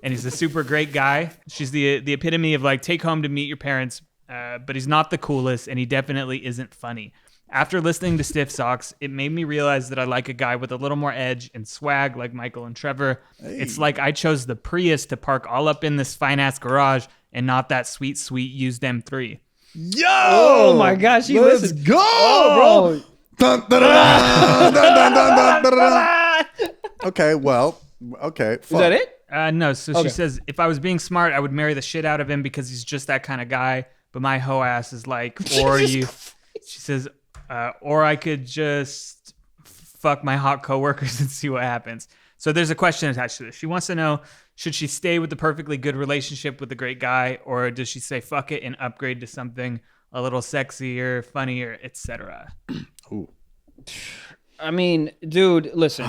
and he's a super great guy. She's the epitome of like take home to meet your parents, but he's not the coolest and he definitely isn't funny. After listening to Stiff Socks, it made me realize that I like a guy with a little more edge and swag like Michael and Trevor. Hey. It's like I chose the Prius to park all up in this fine-ass garage and not that sweet used M3. Yo! Oh my gosh, let's go! Oh, bro. Dun, dun, dun, dun, dun, dun, dun, dun. Okay, well, okay. Fuck. Is that it? No, so she says, if I was being smart, I would marry the shit out of him because he's just that kind of guy. But my hoe ass is like, she says, or I could just fuck my hot coworkers and see what happens. So there's a question attached to this. She wants to know, should she stay with the perfectly good relationship with the great guy, or does she say fuck it and upgrade to something a little sexier, funnier, etc.? Ooh. I mean, dude, listen.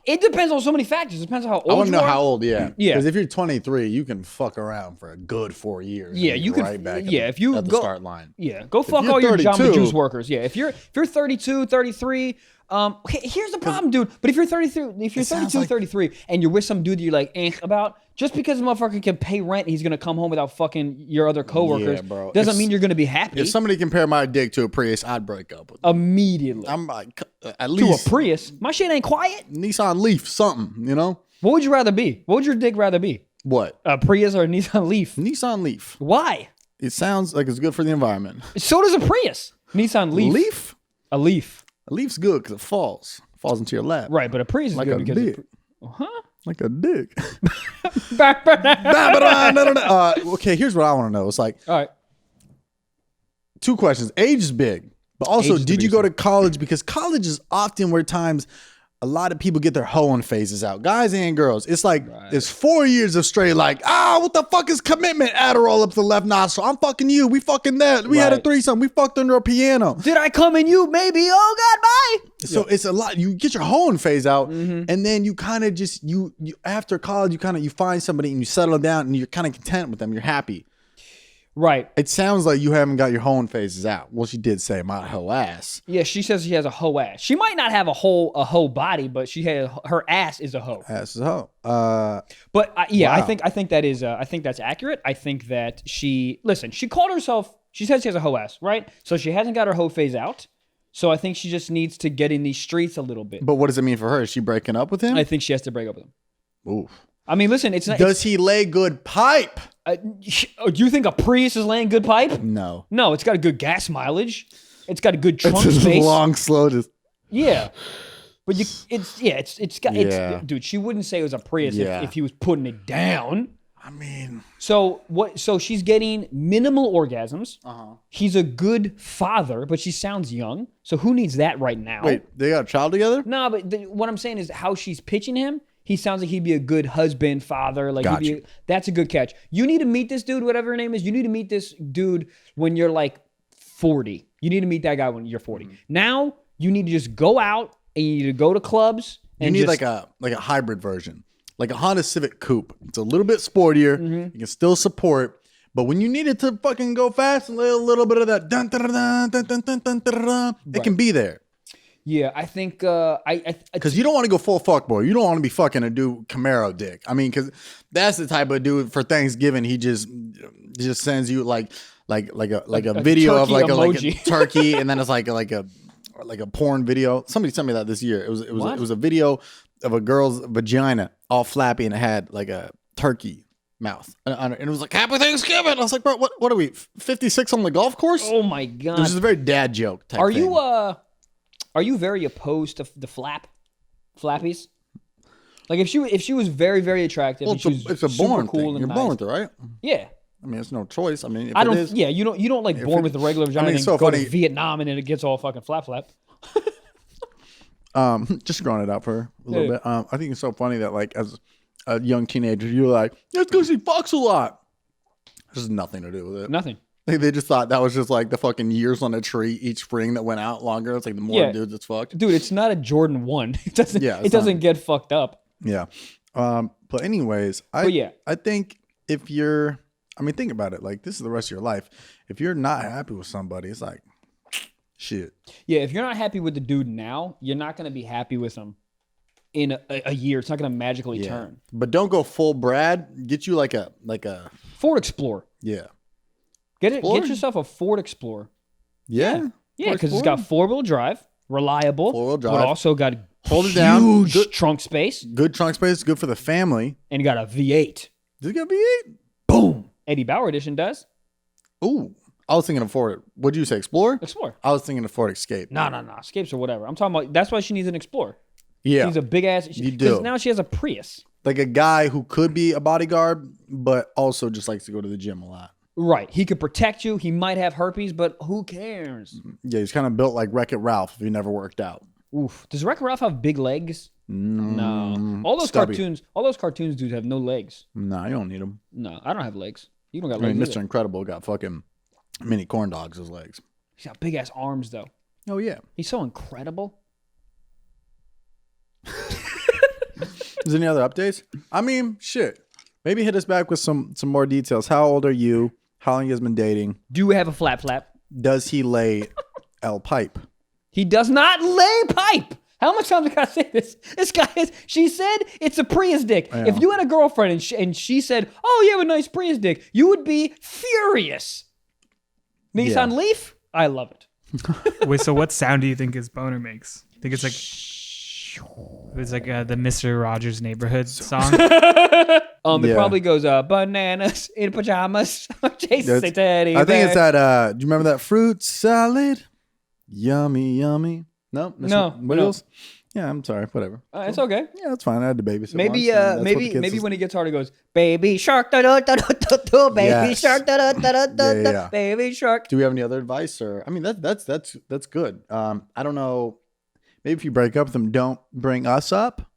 It depends on so many factors. It depends on how old you are. I want to know how old, yeah. Because if you're 23, you can fuck around for a good 4 years. Yeah, you can. Right back if you at the start line. Yeah, go fuck all your Jamba Juice workers. Yeah, if you're 32, 33. Here's the problem, dude. But if you're 33, and you're with some dude that you're like about, just because the motherfucker can pay rent, he's gonna come home without fucking your other coworkers. Yeah, bro. Doesn't mean you're gonna be happy. If somebody compare my dick to a Prius, I'd break up with them. Immediately. I'm like, at least to a Prius. My shit ain't quiet. Nissan Leaf, something, you know. What would you rather be? What would your dick rather be? What? A Prius or a Nissan Leaf? Nissan Leaf. Why? It sounds like it's good for the environment. So does a Prius. Nissan Leaf. Leaf? A Leaf. A Leaf's good because it falls into your lap. Right, but a Prius is like good a because dick. Like a dick. Okay, here's what I want to know. It's like, all right, 2 questions. Age is big, but also, did you go to college? Because college is often where times a lot of people get their hoeing phases out, guys and girls. It's like it's 4 years of straight like, what the fuck is commitment? Adderall up the left nostril. I'm fucking you. We fucking that. We had a threesome. We fucked under a piano. Did I come in you? Maybe. Oh God, bye. So it's a lot. You get your hoeing phase out, and then you kind of just you after college you find somebody and you settle down and you're kind of content with them. You're happy. Right. It sounds like you haven't got your hoeing phases out. Well, she did say my hoe ass. Yeah, she says she has a hoe ass. She might not have a whole body, but her ass is a hoe. Ass is a hoe. But wow. I think that is I think that's accurate. I think that she called herself. She says she has a hoe ass, right? So she hasn't got her hoe phase out. So I think she just needs to get in these streets a little bit. But what does it mean for her? Is she breaking up with him? I think she has to break up with him. Oof. I mean, listen, it's not. Does he lay good pipe? Do you think a Prius is laying good pipe? No. No, it's got a good gas mileage. It's got a good trunk space. Long, slow. Yeah. But dude, she wouldn't say it was a Prius if he was putting it down. I mean, so she's getting minimal orgasms. He's a good father, but she sounds young. So who needs that right now? Wait, they got a child together? No, but what I'm saying is how she's pitching him. He sounds like he'd be a good husband, father. Like that's a good catch. You need to meet this dude, whatever her name is. You need to meet this dude when you're like 40. You need to meet that guy when you're 40. Now you need to just go out and you need to go to clubs. And you need like a hybrid version, like a Honda Civic Coupe. It's a little bit sportier. You can still support, but when you need it to fucking go fast, a little bit of that dun, dun, dun, dun, dun, dun, dun, dun, dun, it can be there. Yeah, I think because you don't want to go full fuckboy. You don't want to be fucking a dude Camaro dick. I mean, because that's the type of dude for Thanksgiving he just sends you like a video of like a turkey, and then it's like a porn video. Somebody sent me that this year. It was a video of a girl's vagina all flappy and it had like a turkey mouth, and it was like Happy Thanksgiving. I was like, bro, what are we 56 on the golf course? Oh my God, this is a very dad joke type thing. Are you very opposed to the flappies? Like if she was very, very attractive, well, it's a born cool thing. You're born with it, right? Yeah. I mean, it's no choice. I mean, I don't. Yeah, you don't like born with the regular vagina and go to Vietnam and then it gets all fucking flap. Just growing it out for her a little bit. I think it's so funny that like as a young teenager, you're like, let's go see Fox a lot. There's nothing to do with it. Nothing. They just thought that was just like the fucking years on a tree each spring that went out longer. It's like the more dudes it's fucked. Dude, it's not a Jordan 1. It doesn't get fucked up. Yeah. But anyways, I think if you're, I mean, think about it. Like this is the rest of your life. If you're not happy with somebody, it's like shit. Yeah. If you're not happy with the dude now, you're not going to be happy with him in a year. It's not going to magically turn. But don't go full Brad. Get you like a Ford Explorer. Yeah. Get yourself a Ford Explorer. Yeah. Yeah, because it's got 4-wheel drive, reliable, but also got huge trunk space. Good trunk space, good for the family. And you got a V8. Does it got V8? Boom. Eddie Bauer edition does. Ooh. I was thinking of Ford. What'd you say, Explorer? Explorer. I was thinking of Ford Escape. No. Escapes or whatever. I'm talking about, that's why she needs an Explorer. Yeah. She needs a big ass. You do. Because now she has a Prius. Like a guy who could be a bodyguard, but also just likes to go to the gym a lot. Right. He could protect you. He might have herpes, but who cares? Yeah, he's kind of built like Wreck-It Ralph if he never worked out. Oof. Does Wreck-It Ralph have big legs? No. All those cartoons dudes have no legs. No, you don't need them. No, I don't have legs. You don't got legs. Mr. Incredible got fucking mini corn dogs as legs. He's got big ass arms though. Oh yeah. He's so incredible. Is there any other updates? I mean, shit. Maybe hit us back with some more details. How old are you? How long you guys been dating? Do we have a flap? Does he lay L pipe? He does not lay pipe. How much time do I gotta say this? This guy is. She said it's a Prius dick. If you had a girlfriend and she said, "Oh, you have a nice Prius dick," you would be furious. Nissan Leaf. I love it. Wait, so what sound do you think his boner makes? I think it's like the Mr. Rogers Neighborhood song. It probably goes bananas in pajamas. Jason teddy. I think it's that. Do you remember that fruit salad? Yummy, yummy. No. Wiggles? Yeah, I'm sorry. Whatever. It's okay. Yeah, that's fine. I had to babysit. Maybe when he gets hard, he goes, "Baby shark, da da da da da, baby shark, da da da da da, baby shark." Do we have any other advice? Or I mean, that's good. I don't know. Maybe if you break up with them, don't bring us up.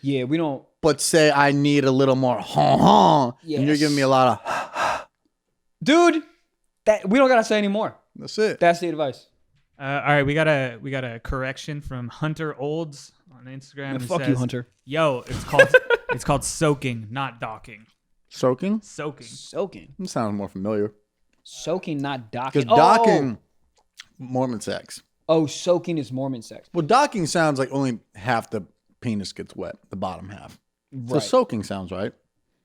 Yeah, we don't. But say I need a little more yes. And you're giving me a lot of dude. That we don't gotta say anymore. That's it. That's the advice. All right, we got a correction from Hunter Olds on Instagram. Yeah, fuck you, Hunter. Yo, it's called soaking, not docking. Soaking? Soaking. That sounds more familiar. Soaking, not docking. Because docking, Mormon sex. Oh, soaking is Mormon sex. Well, docking sounds like only half the penis gets wet, the bottom half. Right. So soaking sounds right.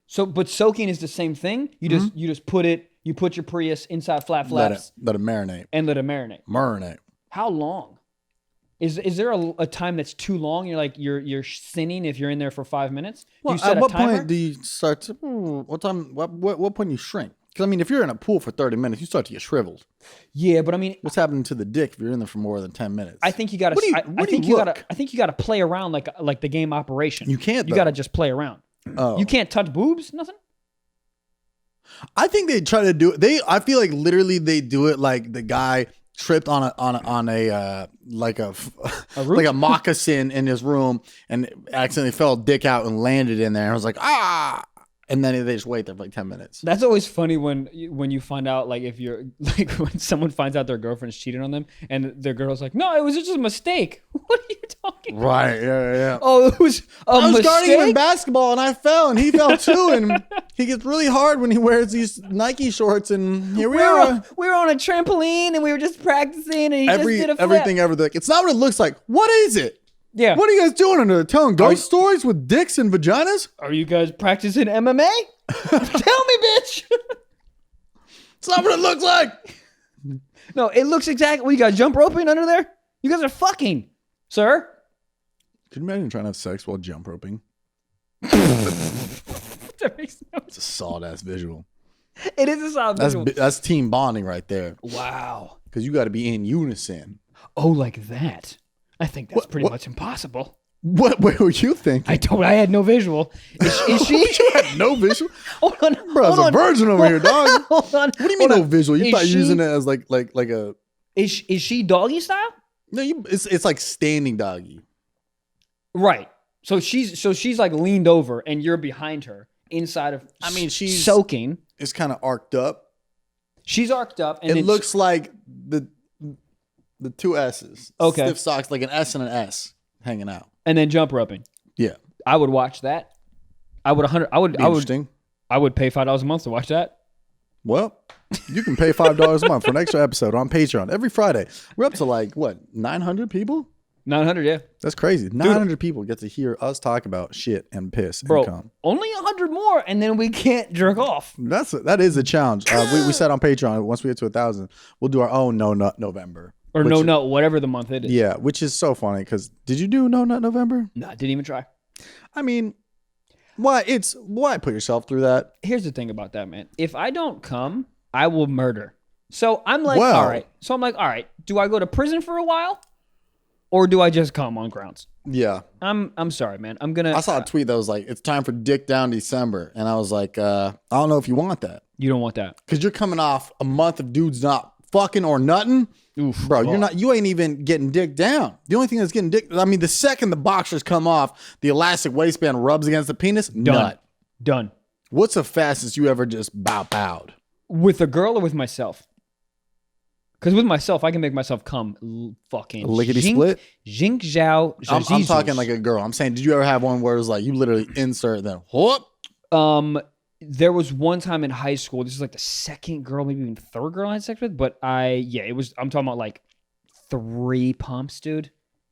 So, but soaking is the same thing. You just put your Prius inside flat flaps. Let it marinate. And let it marinate. Marinate. How long? Is there a time that's too long? You're like you're sinning if you're in there for 5 minutes. Well, at what point do you start to? What time? What point do you shrink? Because I mean, if you're in a pool for 30 minutes, you start to get shriveled. Yeah, but I mean, what's happening to the dick if you're in there for more than 10 minutes? I think you got to. I think you got to play around like the game Operation. You can't. You got to just play around. Oh. You can't touch boobs. Nothing. I think they try to do it. I feel like literally they do it like the guy tripped on a like a moccasin in his room and accidentally fell dick out and landed in there. I was like, and then they just wait there for like 10 minutes. That's always funny when you find out, like, if you're like, when someone finds out their girlfriend's cheating on them and their girl's like, no, it was just a mistake. What are you talking about? Right, yeah. Oh, it was a mistake? I was guarding him in basketball and I fell and he fell too, and he gets really hard when he wears these Nike shorts, and here we are. We were on a trampoline and we were just practicing, and he just did a flip. Everything ever. It's not what it looks like. What is it? Yeah. What are you guys doing under the telling ghost stories with dicks and vaginas? Are you guys practicing MMA? Tell me, bitch. It's not what it looks like. No, it looks exactly. What, you guys jump roping under there? You guys are fucking, sir. Can you imagine trying to have sex while jump roping? That makes no sense. It's a solid ass visual. It is a solid visual. That's team bonding right there. Wow. Because you got to be in unison. Oh, like that. I think that's pretty much impossible. What were you thinking? I had no visual. Is she? You had no visual? Hold on. Bro, it's a virgin over here, dog. Hold on. What do you mean no visual? You thought using it as like a... Is she doggy style? No, it's like standing doggy. Right. So she's like leaned over and you're behind her inside of... I mean, she's... soaking. It's kind of arced up. She's arced up. And it looks like the two S's. Okay. Stiff socks, like an S and an S hanging out. And then jump roping. Yeah. I would watch that. I would pay $5 a month to watch that. Well, you can pay $5 a month for an extra episode on Patreon every Friday. We're up to like, what, 900 people? 900, yeah. That's crazy. 900 people get to hear us talk about shit and piss and cum. Only 100 more, and then we can't jerk off. That is a challenge. We said on Patreon, once we get to 1,000, we'll do our own No Nut November. Or No Nut, whatever the month it is. Yeah, which is so funny because did you do No Nut November? No, I didn't even try. I mean, why put yourself through that? Here's the thing about that, man. If I don't come, I will murder. So I'm like, all right. Do I go to prison for a while? Or do I just come on grounds? Yeah. I'm sorry, man. I saw a tweet that was like, it's time for Dick Down December. And I was like, I don't know if you want that. You don't want that. Because you're coming off a month of dudes not fucking or nutting. Oof, bro, you ain't even getting dick down. The only thing that's getting dick, I mean, the second the boxers come off, the elastic waistband rubs against the penis, nut. Done. What's the fastest you ever just bowed? With a girl or with myself? Because with myself, I can make myself come fucking lickety split. Jink zhao. I'm talking like a girl. I'm saying, did you ever have one where it was like you literally insert then whoop? There was one time in high school. This is like the second girl, maybe even third girl I had sex with. But I'm talking about like 3 pumps, dude.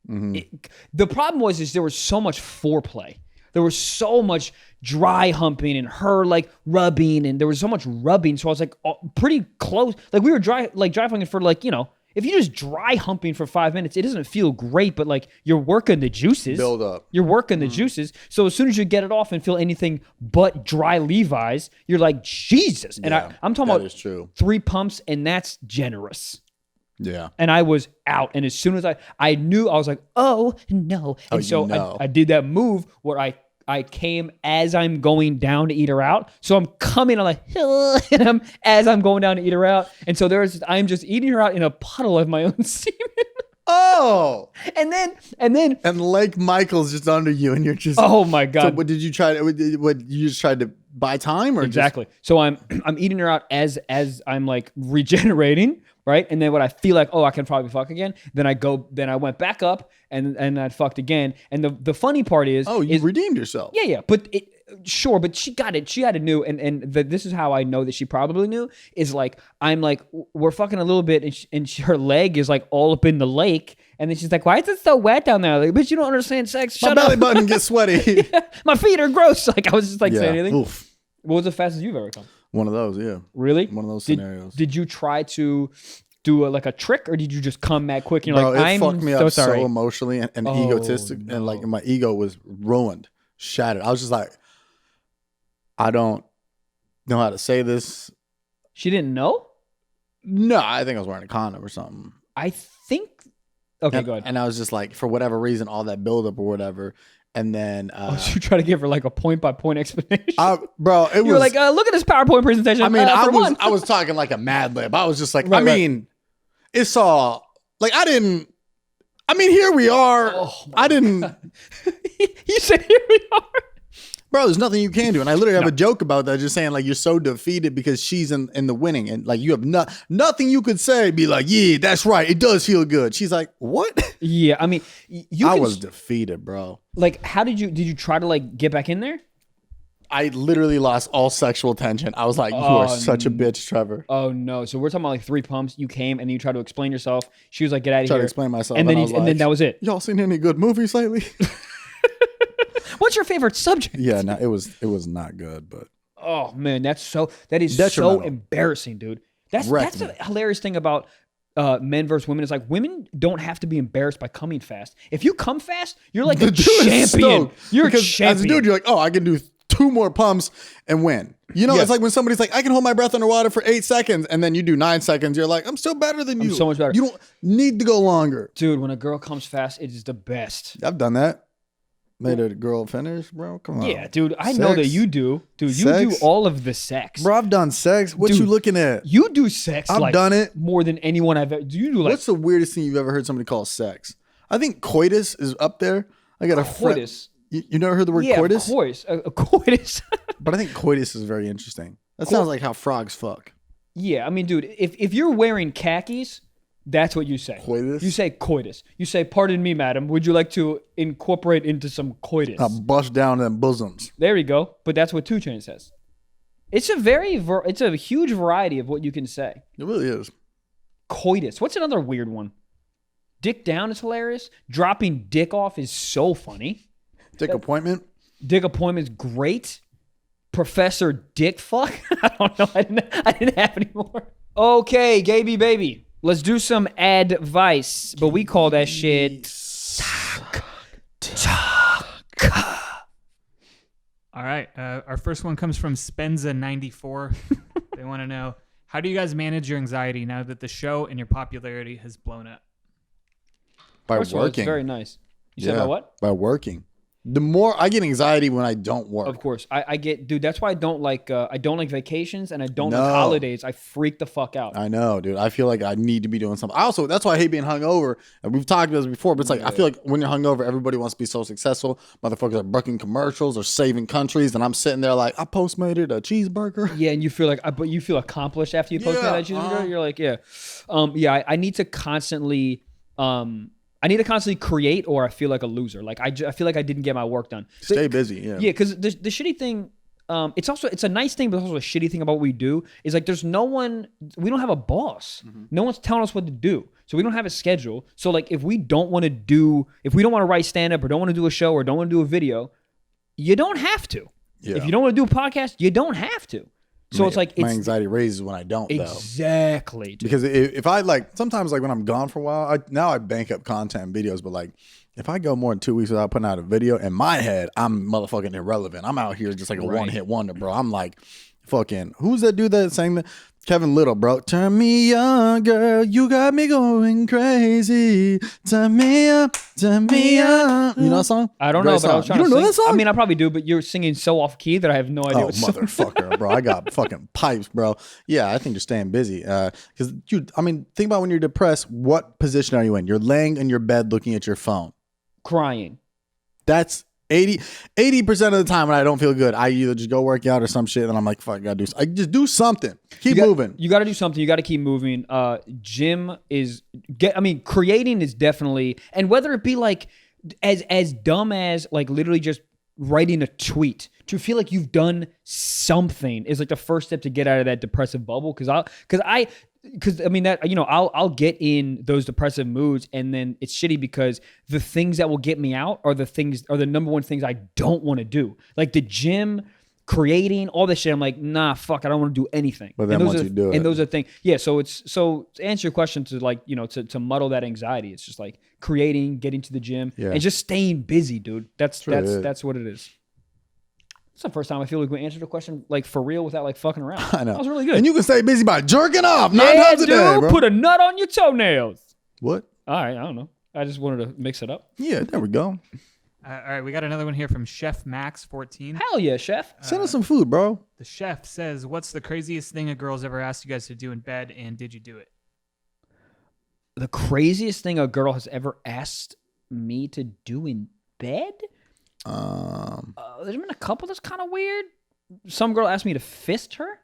Mm-hmm. The problem was there was so much foreplay. There was so much dry humping and her like rubbing, and there was so much rubbing. So I was like pretty close. Like we were dry humping for like, you know, if you just dry humping for 5 minutes, it doesn't feel great, but like you're working the juices. Build up. You're working the juices. So as soon as you get it off and feel anything but dry Levi's, you're like, Jesus. And I'm talking about 3 pumps, and that's generous. Yeah. And I was out. And as soon as I knew, I was like, oh, no. And I did that move where I came as I'm going down to eat her out. So I'm coming, I'm like, and as I'm going down to eat her out. And so I'm just eating her out in a puddle of my own semen. Oh. And Lake Michael's just under you, and you're just. Oh my god! So what did you try? What you just tried to buy time, or exactly? So I'm eating her out as I'm like regenerating, right? And then when I feel like, oh, I can probably fuck again, then I went back up and I fucked again. And the funny part is, you redeemed yourself. Yeah, but sure, but she got it. She had it new, and this is how I know that she probably knew. Is like I'm like we're fucking a little bit, and her leg is like all up in the lake, and then she's like, "Why is it so wet down there?" Like, bitch, you don't understand sex. Shut My belly up. button gets sweaty. Yeah, my feet are gross. Like I was just like saying anything. Oof. What was the fastest you've ever come? One of those, yeah. Really? One of those scenarios. Did you try to do like a trick, or did you just come mad quick? And Bro, you're like, it fucked me up sorry. so emotionally and egotistic, and like my ego was ruined, shattered. I was just like, I don't know how to say this. She didn't know? No, I think I was wearing a condom or something. I think. Okay, go ahead. And I was just like, for whatever reason, all that buildup or whatever. And then. You try to give her like a point by point explanation? Bro, it was. You were like, look at this PowerPoint presentation. I mean, I was talking like a Mad Lib. I was just like, it's all. Like, here we are. Oh, I didn't. You said, here we are. Bro, there's nothing you can do. And I literally have a joke about that, just saying like you're so defeated because she's in the winning. And like you have nothing you could say, be like, yeah, that's right. It does feel good. She's like, what? Yeah, I mean, I was defeated, bro. Like, how did you try to like get back in there? I literally lost all sexual tension. I was like, you are such a bitch, Trevor. Oh no. So we're talking about like 3 pumps. You came and then you tried to explain yourself. She was like, get out of here. Try to explain myself. And then that was it. Y'all seen any good movies lately? What's your favorite subject? Yeah, no, it was not good, but oh man, that is so embarrassing, dude. That's the hilarious thing about men versus women is like women don't have to be embarrassed by coming fast. If you come fast, you're like a champion. You're a champion. As a dude, you're like, oh, I can do 2 more pumps and win. You know, it's like when somebody's like, I can hold my breath underwater for 8 seconds, and then you do 9 seconds. You're like, I'm still better than you. I'm so much better. You don't need to go longer, dude. When a girl comes fast, it is the best. I've done that. Made a girl finish, bro. Come on. Yeah, dude. I know that you do. Dude, you do all of the sex. Bro, I've done sex. What you looking at? You do sex. I've done it more than anyone I've ever. Do you do like? What's the weirdest thing you've ever heard somebody call sex? I think coitus is up there. I got a coitus. You never heard the word coitus? Yeah, of course. A coitus. But I think coitus is very interesting. That sounds like how frogs fuck. Yeah, I mean, dude, if you're wearing khakis, that's what you say. Coitus? You say coitus. You say, pardon me, madam, would you like to incorporate into some coitus? I'll bust down them bosoms. There you go. But that's what 2 Chainz says. It's a huge variety of what you can say. It really is. Coitus. What's another weird one? Dick down is hilarious. Dropping dick off is so funny. Dick appointment? Dick appointment is great. Professor Dick fuck? I don't know. I didn't have any more. Okay, Gaby baby. Let's do some advice, but we call that shit talk. All right. Our first one comes from Spenza94. They want to know, how do you guys manage your anxiety now that the show and your popularity has blown up? By working. All, it's very nice. You said by what? By working. The more I get anxiety when I don't work. Of course, I get, dude. That's why I don't like vacations and I don't like holidays. I freak the fuck out. I know, dude. I feel like I need to be doing something. That's why I hate being hungover. And we've talked about this before, but it's like I feel like when you're hungover, everybody wants to be so successful. Motherfuckers are booking commercials or saving countries, and I'm sitting there like I postmated a cheeseburger. Yeah, and you feel like, but you feel accomplished after you postmated that cheeseburger. You're like, I need to constantly. I need to constantly create, or I feel like a loser. Like I feel like I didn't get my work done. Stay busy, yeah. Yeah, because the shitty thing, it's a nice thing, but it's also a shitty thing about what we do is like there's no one. We don't have a boss. Mm-hmm. No one's telling us what to do, so we don't have a schedule. So like if we don't want to write stand up or don't want to do a show or don't want to do a video, you don't have to. Yeah. If you don't want to do a podcast, you don't have to. So it's like my anxiety raises when I don't. Exactly. Dude. Because if I sometimes when I'm gone for a while, I bank up content and videos, but like if I go more than 2 weeks without putting out a video, in my head I'm motherfucking irrelevant. I'm out here just like a one hit wonder, bro. I'm like Fucking, who's that dude that sang that? Kevin Little, bro. Turn me on, girl. You got me going crazy. Turn me up, turn me up. You know that song? I don't know, but I was trying to sing. You don't know that song? I mean, I probably do, but you're singing so off key that I have no idea. Oh, motherfucker, bro. I got fucking pipes, bro. Yeah, I think you're staying busy. Because, I mean, think about when you're depressed, what position are you in? You're laying in your bed looking at your phone. Crying. That's 80% of the time when I don't feel good, I either just go work out or some shit, and I'm like, fuck, I gotta do something. I just do something. Keep moving. You got to do something. You got to keep moving. Creating is definitely, and whether it be like as dumb as like literally just writing a tweet, to feel like you've done something is like the first step to get out of that depressive bubble. I'll get in those depressive moods, and then it's shitty because the things that will get me out are the number one things I don't want to do. Like the gym, creating, all this shit. I'm like, nah, fuck, I don't want to do anything. But then once you do it. And those are things. Yeah, so to answer your question, to like, to muddle that anxiety, it's just like creating, getting to the gym, and just staying busy, dude. That's what it is. It's the first time I feel like we answered a question like for real without like fucking around. I know. That was really good. And you can stay busy by jerking off 9 times a day, bro. Put a nut on your toenails. What? All right, I don't know. I just wanted to mix it up. Yeah, there we go. All right, we got another one here from Chef Max 14. Hell yeah, chef. Send us some food, bro. The chef says, "What's the craziest thing a girl's ever asked you guys to do in bed, and did you do it?" The craziest thing a girl has ever asked me to do in bed? There's been a couple that's kind of weird. Some girl asked me to fist her.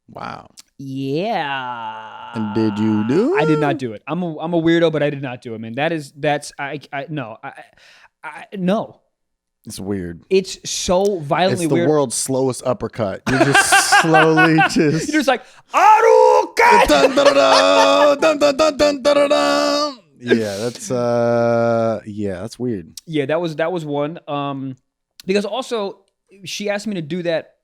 Wow. Yeah. And did you do it? I did not do it. I'm a weirdo, but I did not do it, man. No. It's weird. It's so violently weird. It's the world's slowest uppercut. You're just slowly just... You're just like, Aruka! Dun, dun, dun, dun, dun, dun, dun, dun, dun. Yeah, that's weird. Yeah, that was one. Because also she asked me to do that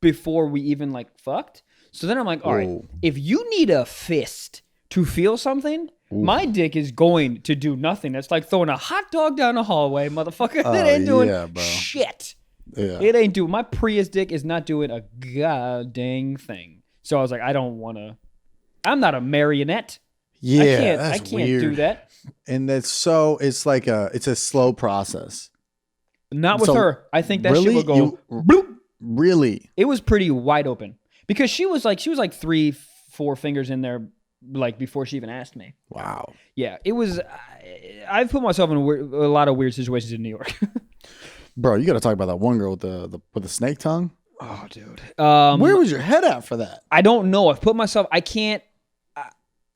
before we even like fucked. So then I'm like, all right, if you need a fist to feel something, my dick is going to do nothing. That's like throwing a hot dog down the hallway, motherfucker. It ain't doing shit. Yeah. It ain't doing. My Prius dick is not doing a god dang thing. So I was like, I don't want to. I'm not a marionette. Yeah, I can't do that. And it's like it's a slow process. Not with her. I think that shit will go bloop. Really? It was pretty wide open because she was like 3-4 fingers in there, like before she even asked me. Wow. Yeah, it was. I've put myself in a lot of weird situations in New York. Bro, you got to talk about that one girl with the snake tongue. Oh, dude. Where was your head at for that? I don't know. I've put myself. I can't.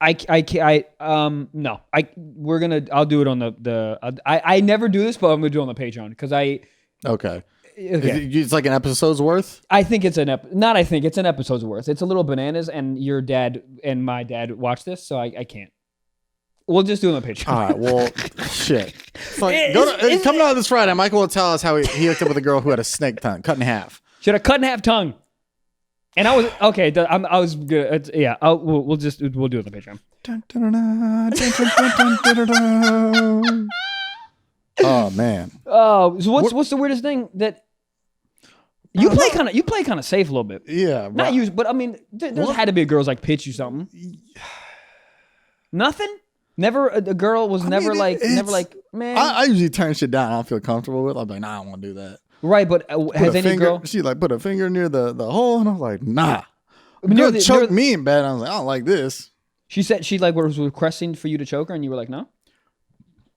No. I'll do it on the. I never do this, but I'm gonna do it on the Patreon because I. Okay. It's like an episode's worth? I think it's it's an episode's worth. It's a little bananas, and your dad and my dad watch this, so I can't. We'll just do it on the Patreon. All right, well, shit. Coming out this Friday, Michael will tell us how he hooked up with a girl who had a snake tongue, cut in half. She had a cut in half tongue. And I was, okay, I was good. Yeah, we'll do it on the Patreon. Oh, man. So what's the weirdest thing that... You play kind of safe a little bit. Yeah. Bro. Not you, but I mean, there's had to be a girl's like pitch you something. Nothing? Never, a girl was never like, man. I usually turn shit down I don't feel comfortable with. I'm like, nah, I don't want to do that. Right, but has any girl... She like put a finger near the hole, and I was like, nah. Girl choked me in bed. I was like, I don't like this. She said she like was requesting for you to choke her, and you were like, no?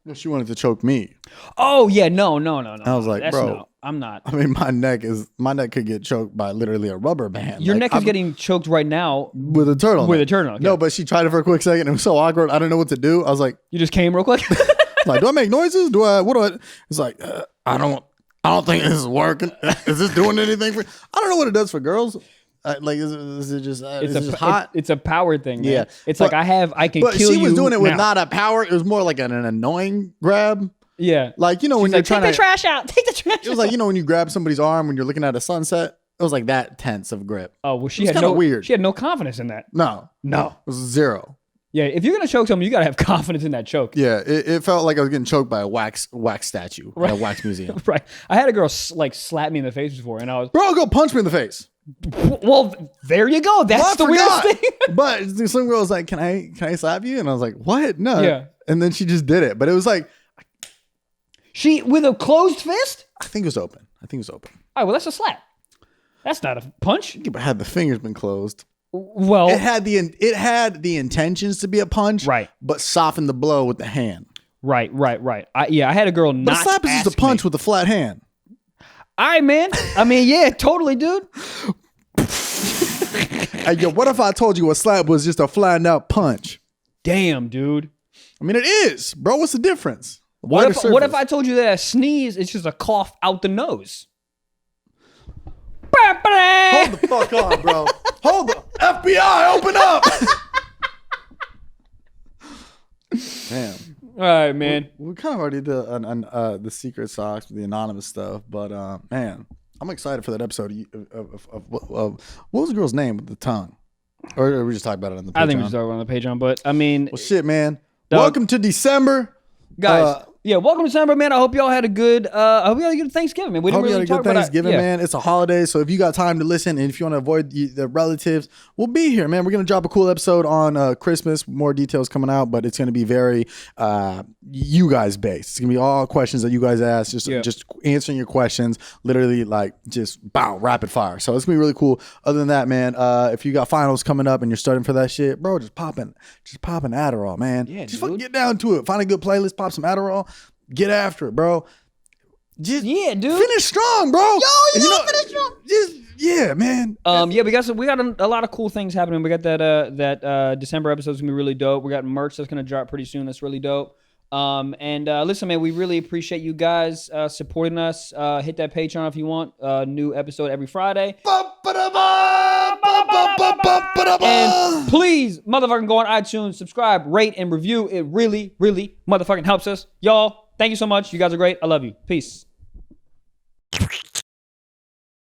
No, she wanted to choke me. Oh, yeah, no. I was like, bro. No, I'm not. I mean, my neck could get choked by literally a rubber band. Your neck is getting choked right now. With a turtleneck. With a turtleneck. No, but she tried it for a quick second. It was so awkward. I didn't know what to do. I was like. You just came real quick? Like, do I make noises? What do I? It's like, I don't think this is working. Is this doing anything for? I don't know what it does for girls. Like, is it just hot? It's a power thing, man. Yeah, it's like I can kill you. But she was doing it with not a power. It was more like an annoying grab. Yeah, like when you're trying to take the trash out. Take the trash. It was like when you grab somebody's arm when you're looking at a sunset. It was like that tense of grip. Oh well, she had no weird. She had no confidence in that. No, it was zero. Yeah, if you're gonna choke someone, you gotta have confidence in that choke. Yeah, it felt like I was getting choked by a wax statue at a wax museum. Right. I had a girl like slap me in the face before, and I was bro, go punch me in the face. Well, there you go. That's the weirdest thing. But some girl was like, can I slap you? And I was like, what? No. Yeah. And then she just did it. But it was like. She, with a closed fist? I think it was open. All right, well, that's a slap. That's not a punch. But had the fingers been closed. Well. It had the intentions to be a punch. Right. But softened the blow with the hand. Right. I had a girl not But a slap is just a punch with a flat hand. All right, man. I mean, yeah, totally, dude. Hey, yo, what if I told you a slap was just a flattened out punch? Damn, dude. I mean, it is, bro. What's the difference? What if I told you that a sneeze is just a cough out the nose? Hold the fuck on, bro. Hold the FBI, open up. Damn. All right, man. We kind of already did the secret socks with the anonymous stuff, but man, I'm excited for that episode of what was the girl's name with the tongue? Or we just talked about it on the Patreon? I think we just talked about it on the Patreon, but I mean, well, shit, man. Welcome to December, guys. Welcome to December, man. I hope y'all had a good. I hope y'all had a good Thanksgiving, man. We didn't really talk about Thanksgiving, man. It's a holiday, so if you got time to listen, and if you want to avoid the relatives, we'll be here, man. We're gonna drop a cool episode on Christmas. More details coming out, but it's gonna be very you guys based. It's gonna be all questions that you guys ask, just answering your questions, literally like just rapid fire. So it's gonna be really cool. Other than that, man, if you got finals coming up and you're studying for that shit, bro, just pop an Adderall, man. Yeah, just fucking get down to it. Find a good playlist, pop some Adderall. Get after it, bro. Just dude. Finish strong, bro. Yo, you know, finish strong. Man. We got a lot of cool things happening. We got that December episode's gonna be really dope. We got merch that's gonna drop pretty soon. That's really dope. Listen, man, we really appreciate you guys supporting us. Hit that Patreon if you want. New episode every Friday. And please, motherfucking go on iTunes, subscribe, rate, and review. It really, really motherfucking helps us. Y'all, thank you so much. You guys are great. I love you. Peace.